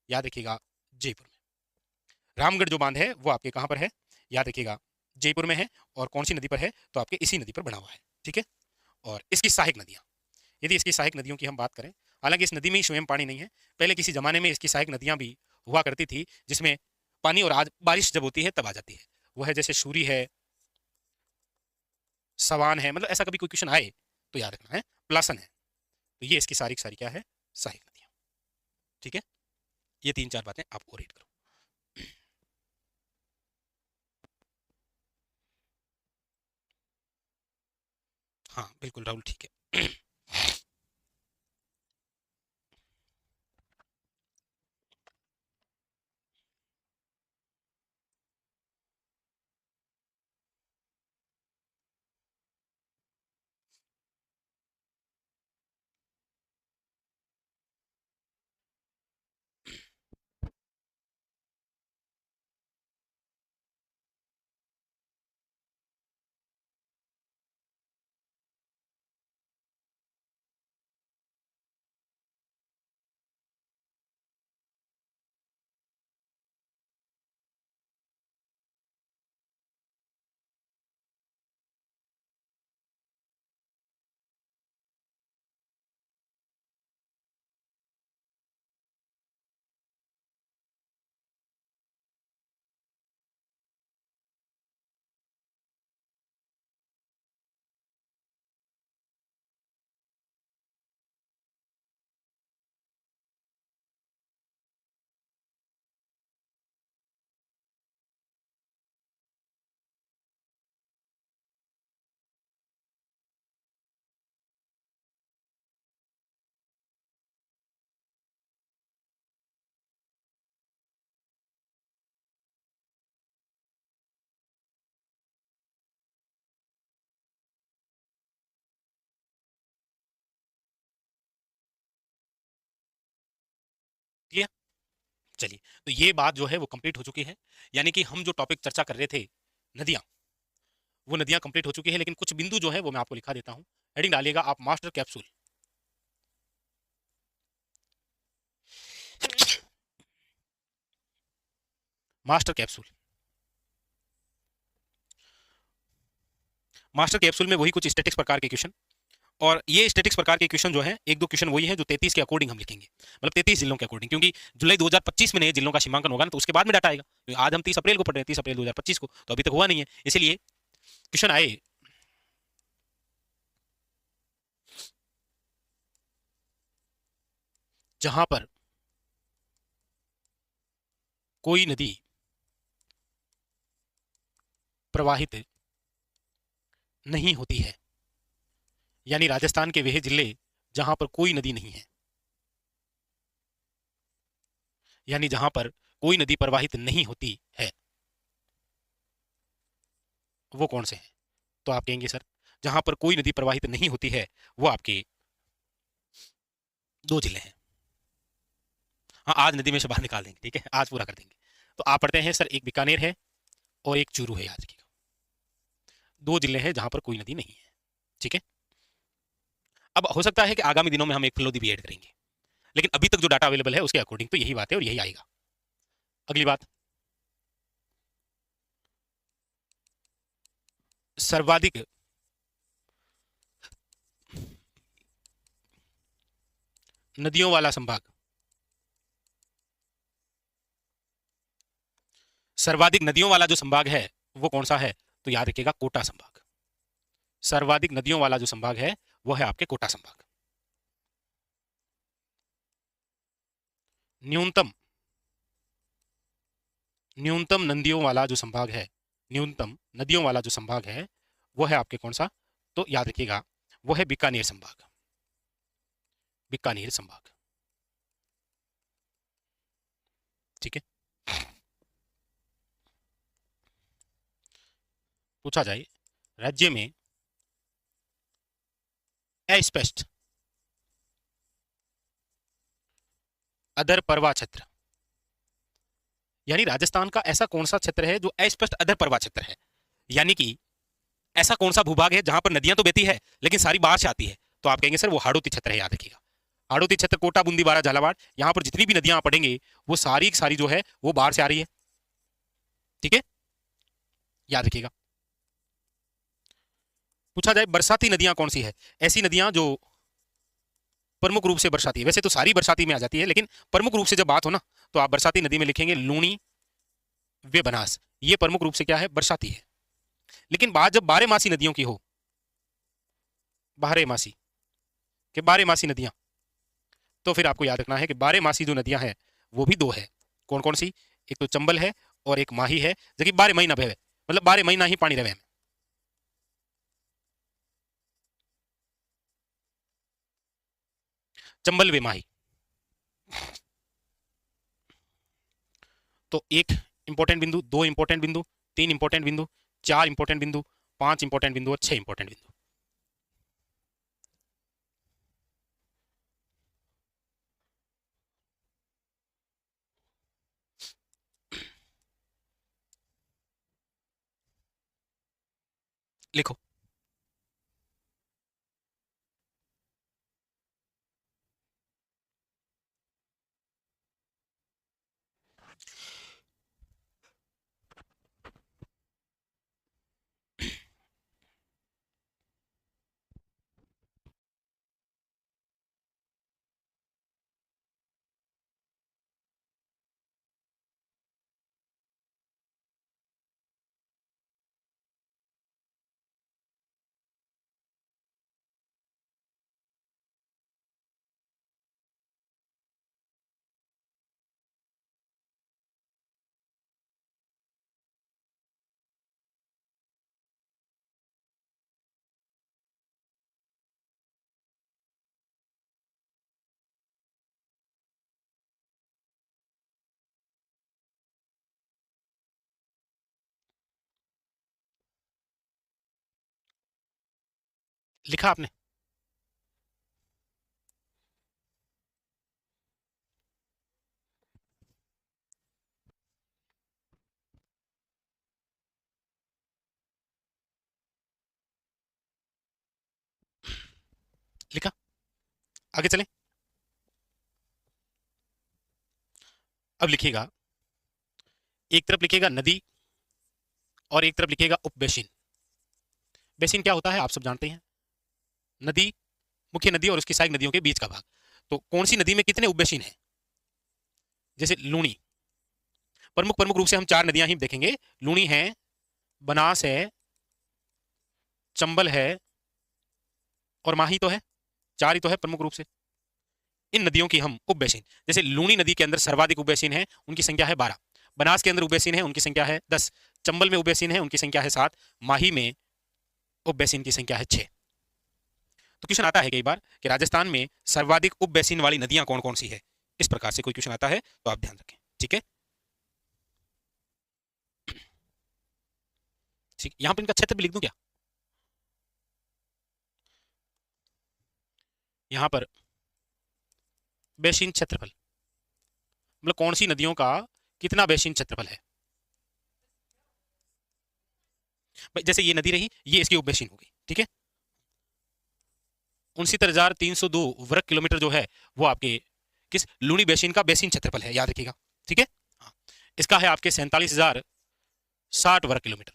याद रखिएगा जयपुर में। रामगढ़ जो बांध है वो आपके कहां पर है, याद रखिएगा जयपुर में है। और कौन सी नदी पर है, तो आपके इसी नदी पर बना हुआ है। ठीक है, और इसकी सहायक नदियां, यदि इसकी सहायक नदियों की हम बात करें, हालांकि इस नदी में ही स्वयं पानी नहीं है, पहले किसी जमाने में इसकी सहायक नदियां भी हुआ करती थी जिसमें पानी, और आज बारिश जब होती है तब आ जाती है। वो है जैसे सूरी है, सवान है, मतलब ऐसा कभी कोई क्वेश्चन आए तो याद रखना है, प्लासन है। तो ये इसकी सारी की सारी क्या है, सहायक नदियां। ठीक है, ये तीन चार बातें आप और रीड करो। हाँ बिल्कुल राहुल, ठीक है। ठीक है, चलिए तो ये बात जो है वो कंप्लीट हो चुकी है, यानी कि हम जो टॉपिक चर्चा कर रहे थे नदियां, वो नदियां कंप्लीट हो चुकी है, लेकिन कुछ बिंदु जो है वो मैं आपको लिखा देता हूं। हेडिंग डालिएगा आप, master capsule. Master capsule, master capsule में वही कुछ स्टैटिक्स प्रकार के क्वेश्चन, और ये स्टैटिक्स प्रकार के क्वेश्चन जो है एक दो क्वेश्चन वही है जो 33 के अकॉर्डिंग हम लिखेंगे, मतलब 33 जिलों के अकॉर्डिंग, क्योंकि जुलाई 2025 में नए जिलों का सीमांकन होगा ना, तो उसके बाद में डाटा आएगा। क्योंकि आज हम 30 अप्रैल को पढ़ रहे हैं, 30 अप्रैल 2025 को, तो अभी तक हुआ नहीं है, इसलिए क्वेश्चन आए जहां पर कोई नदी प्रवाहित नहीं होती है, यानी राजस्थान के वह जिले जहां पर कोई नदी नहीं है, यानी जहां पर कोई नदी प्रवाहित नहीं होती है, वो कौन से हैं, तो आप कहेंगे सर जहां पर कोई नदी प्रवाहित नहीं होती है वो आपके दो जिले हैं। हाँ आज नदी में से बाहर निकाल देंगे, ठीक है, आज पूरा कर देंगे। तो आप पढ़ते हैं सर, एक बीकानेर है और एक चूरू है, याद रखिएगा, दो जिले हैं जहां पर कोई नदी नहीं है। ठीक है, अब हो सकता है कि आगामी दिनों में हम एक फलोदी भी ऐड करेंगे, लेकिन अभी तक जो डाटा अवेलेबल है उसके अकॉर्डिंग तो यही बात है और यही आएगा। अगली बात, सर्वाधिक नदियों वाला संभाग, सर्वाधिक नदियों वाला जो संभाग है वो कौन सा है, तो याद रखिएगा कोटा संभाग। सर्वाधिक नदियों वाला जो संभाग है वो है आपके कोटा संभाग। न्यूनतम न्यूनतम नदियों वाला जो संभाग है, न्यूनतम नदियों वाला जो संभाग है वो है आपके कौन सा, तो याद रखिएगा वो है बीकानेर संभाग। बीकानेर संभाग, ठीक है। पूछा जाए राज्य में अस्पष्ट अधर परवा क्षेत्र, यानी राजस्थान का ऐसा कौन सा क्षेत्र है जो अस्पष्ट अधर परवा क्षेत्र है, यानी कि ऐसा कौन सा भूभाग है जहां पर नदियां तो बहती है लेकिन सारी बाहर से आती है, तो आप कहेंगे सर वो हाड़ौती क्षेत्र है। याद रखिएगा हाड़ौती क्षेत्र, कोटा, बूंदी, बारा, झालावाड़, यहां पर जितनी भी नदियां आप पढ़ेंगे वो सारी की सारी जो है वो बाहर से आ रही है, ठीक है, याद रखिएगा। पूछा जाए बरसाती नदियां कौन सी है, ऐसी नदियां जो प्रमुख रूप से बरसाती है, वैसे तो सारी बरसाती में आ जाती है लेकिन प्रमुख रूप से जब बात हो ना तो आप बरसाती नदी में लिखेंगे लूणी व बनास, ये प्रमुख रूप से क्या है, बरसाती है। लेकिन बात जब बारहमासी नदियों की हो, बारहमासी के बारहमासी नदियां, तो फिर आपको याद रखना है कि बारहमासी जो नदियां हैं वो भी दो है। कौन कौन सी, एक तो चंबल है और एक माही है, जो कि 12 महीना बहे, मतलब 12 महीना ही पानी रहे। चंबल वे माही, तो एक इंपॉर्टेंट बिंदु, दो इंपॉर्टेंट बिंदु, तीन इंपॉर्टेंट बिंदु, चार इंपॉर्टेंट बिंदु, पांच इंपॉर्टेंट बिंदु और छह इंपॉर्टेंट बिंदु। लिखो। लिखा आपने? लिखा? आगे चलें। अब लिखिएगा, एक तरफ लिखिएगा नदी और एक तरफ लिखिएगा उपबेसिन। बेसिन क्या होता है आप सब जानते हैं, नदी, मुख्य नदी और उसकी सहायक नदियों के बीच का भाग। तो कौन सी नदी में कितने उपबेसिन हैं, जैसे लूणी, प्रमुख प्रमुख रूप से हम चार नदियां ही देखेंगे, लूणी है, बनास है, चंबल है और माही तो है, चार ही तो है प्रमुख रूप से। इन नदियों की हम उपबेसिन, जैसे लूणी नदी के अंदर सर्वाधिक उपबेसिन है, उनकी संख्या है 12, बनास के अंदर उपबेसिन है, उनकी संख्या है 10, चंबल में उपबेसिन है, उनकी संख्या है 7, माही में उपबेसिन की संख्या है 6। तो क्वेश्चन आता है कई बार कि राजस्थान में सर्वाधिक उपबेसिन वाली नदियां कौन कौन सी है, इस प्रकार से कोई क्वेश्चन आता है तो आप ध्यान रखें, ठीक है। ठीक, यहां पर इनका क्षेत्र भी लिख दूं क्या, यहां पर बेसिन क्षेत्रफल, मतलब कौन सी नदियों का कितना बेसिन क्षेत्रफल है। जैसे ये नदी रही, ये इसकी उपबेसिन हो गई, ठीक है। 69,302 वर्ग किलोमीटर जो है वो आपके किस लूणी बेसिन का बेसिन क्षेत्रफल है, याद रखिएगा, ठीक है। हाँ, इसका है आपके 47,060 वर्ग किलोमीटर,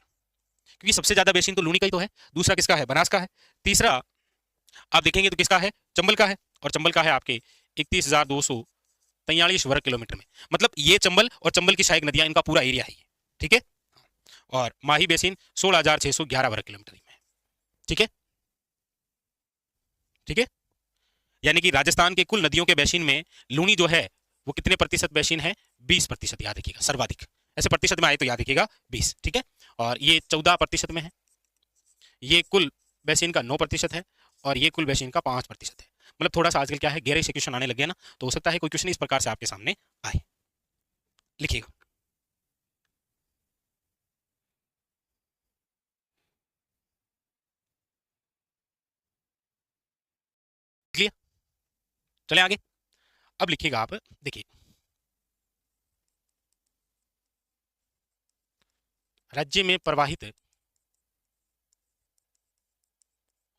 क्योंकि सबसे ज्यादा बेसिन तो लूणी का ही तो है, दूसरा किसका है, बनास का है, तीसरा आप देखेंगे तो किसका है, चंबल का है, और चंबल का है आपके 31,243 वर्ग किलोमीटर में, मतलब ये चंबल और चंबल की सहायक नदियां, इनका पूरा एरिया है ये, ठीक है। और माही बेसिन 16,611 वर्ग किलोमीटर में, ठीक है। ठीक है, यानी कि राजस्थान के कुल नदियों के बेसिन में लूनी जो है वो कितने प्रतिशत बेसिन है? 20%, याद रखिएगा, सर्वाधिक। ऐसे प्रतिशत में आए तो याद रखिएगा 20, ठीक है। और ये 14% में है, ये कुल बेसिन का 9% है, और ये कुल बेसिन का 5% है। मतलब थोड़ा सा आजकल क्या है, गहरे से क्वेश्चन आने लगे ना, तो हो सकता है कोई क्वेश्चन इस प्रकार से आपके सामने आए। लिखिएगा। क्लियर? चले आगे। अब लिखिएगा आप, देखिए राज्य में प्रवाहित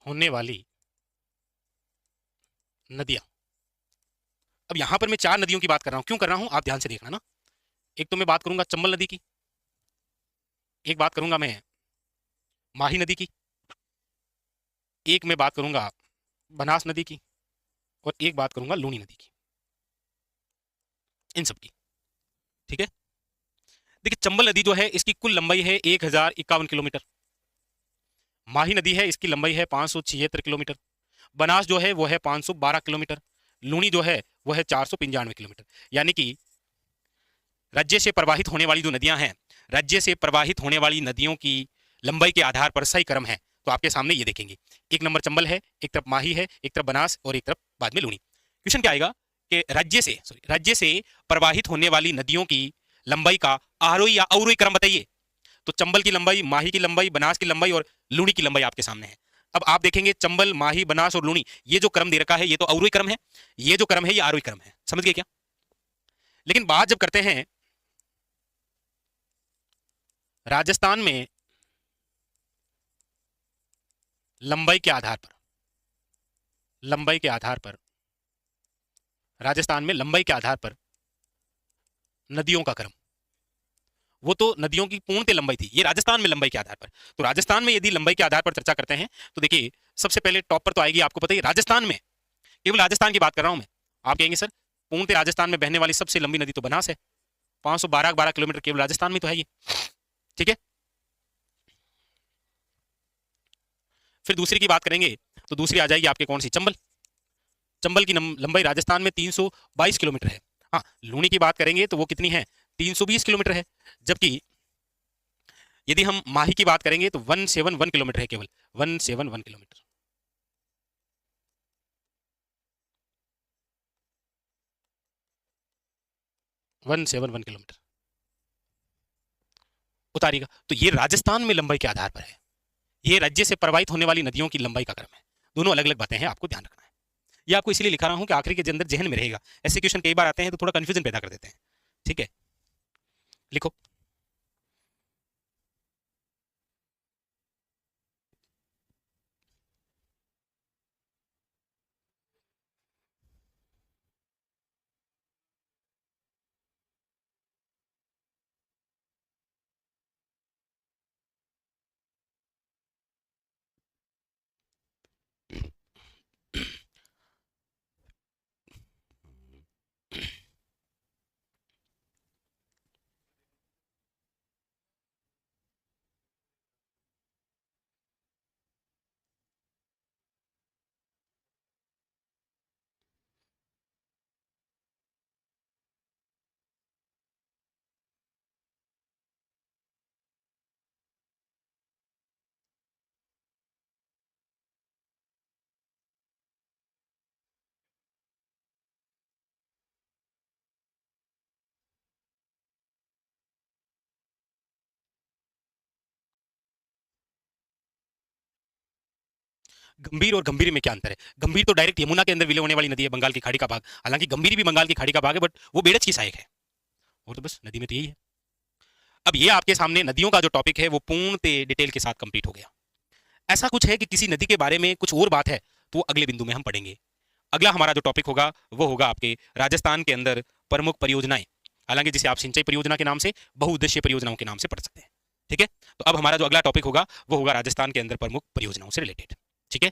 होने वाली नदियां। अब यहां पर मैं 4 नदियों की बात कर रहा हूं, क्यों कर रहा हूं आप ध्यान से देखना ना। एक तो मैं बात करूंगा चंबल नदी की, एक बात करूंगा मैं माही नदी की, एक मैं बात करूंगा बनास नदी की, और एक बात करूंगा लूनी नदी की, इन सब की। ठीक है, देखिए चंबल नदी जो है इसकी कुल लंबाई है 1051 किलोमीटर। माही नदी है, इसकी लंबाई है 576 किलोमीटर। बनास जो है वो है 512 किलोमीटर। लूनी जो है वो है 495 किलोमीटर। यानी कि राज्य से प्रवाहित होने वाली जो नदियां हैं, राज्य से प्रवाहित होने वाली नदियों की लंबाई के आधार पर सही क्रम है। तो आपके सामने ये देखेंगे, एक नंबर चंबल है, एक तरफ माही है, एक तरफ बनास, और एक तरफ बाद में लूनी। क्वेश्चन क्या आएगा कि राज्य से प्रवाहित होने वाली नदियों की लंबाई का आरोही या अवरोही क्रम बताइए। तो चंबल की लंबाई, माही की लंबाई, बनास की लंबाई और लूनी की लंबाई आपके सामने है। अब आप देखेंगे चंबल, माही, बनास और लूनी, ये जो क्रम दे रखा है ये तो अवरोही क्रम है, ये जो क्रम है ये आरोही क्रम है। समझ गए क्या? लेकिन बात जब करते हैं राजस्थान में लंबाई के आधार पर, लंबाई के आधार पर, राजस्थान में लंबाई के आधार पर नदियों का क्रम, वो तो नदियों की पूर्णतः लंबाई थी, ये राजस्थान में लंबाई के आधार पर। तो राजस्थान में यदि लंबाई के आधार पर चर्चा करते हैं तो देखिए सबसे पहले टॉप पर तो आएगी, आपको पता ही राजस्थान में, केवल राजस्थान की बात कर रहा हूं मैं। आप कहेंगे सर पूर्णतः राजस्थान में बहने वाली सबसे लंबी नदी तो बनास है, 512 किलोमीटर केवल राजस्थान में तो है ये। ठीक है, फिर दूसरी की बात करेंगे तो दूसरी आ जाएगी आपके कौन सी? चंबल। चंबल की लंबाई राजस्थान में 322 किलोमीटर है। हाँ, लूनी की बात करेंगे तो वो कितनी है? 320 किलोमीटर है। जबकि यदि हम माही की बात करेंगे तो 171 किलोमीटर है, केवल 171 kilometre. One seven one kilometre उतारिएगा। तो ये राजस्थान में लंबाई के आधार पर है, ये राज्य से प्रवाहित होने वाली नदियों की लंबाई का क्रम है। दोनों अलग अलग बातें हैं, आपको ध्यान रखना है। ये आपको इसलिए लिखा रहा हूं कि आखिरी के अंदर जहन में रहेगा। ऐसे क्वेश्चन कई बार आते हैं तो थोड़ा कंफ्यूजन पैदा कर देते हैं। ठीक है, लिखो। गंभीर और गंभीर में क्या अंतर है? गंभीर तो डायरेक्ट यमुना के अंदर विलय होने वाली नदी है, बंगाल की खाड़ी का भाग। हालांकि गंभीर भी बंगाल की खाड़ी का भाग है, बट वो बेड़च की सहायक है। और तो बस नदी में तो यही है। अब ये आपके सामने नदियों का जो टॉपिक है वो पूर्णतः डिटेल के साथ कंप्लीट हो गया। ऐसा कुछ है कि किसी नदी के बारे में कुछ और बात है तो वो अगले बिंदु में हम पढ़ेंगे। अगला हमारा जो टॉपिक होगा वो होगा आपके राजस्थान के अंदर प्रमुख परियोजनाएं, हालांकि जिसे आप सिंचाई परियोजना के नाम से, बहुउद्देशीय परियोजनाओं के नाम से पढ़ सकते हैं। ठीक है, तो अब हमारा जो अगला टॉपिक होगा वो होगा राजस्थान के अंदर प्रमुख परियोजनाओं से रिलेटेड। ठीक है,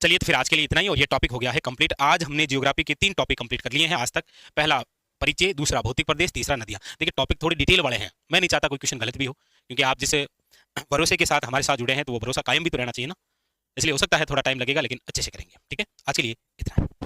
चलिए तो फिर आज के लिए इतना ही, और ये टॉपिक हो गया है कंप्लीट। आज हमने जियोग्राफी के 3 टॉपिक कंप्लीट कर लिए हैं आज तक। पहला परिचय, दूसरा भौतिक प्रदेश, तीसरा नदियां। देखिए टॉपिक थोड़े डिटेल वाले हैं, मैं नहीं चाहता कोई क्वेश्चन गलत भी हो, क्योंकि आप जिस भरोसे के साथ हमारे साथ जुड़े हैं तो वो भरोसा कायम भी तो रहना चाहिए ना। इसलिए हो सकता है थोड़ा टाइम लगेगा, लेकिन अच्छे से करेंगे। ठीक है, आज के लिए इतना है।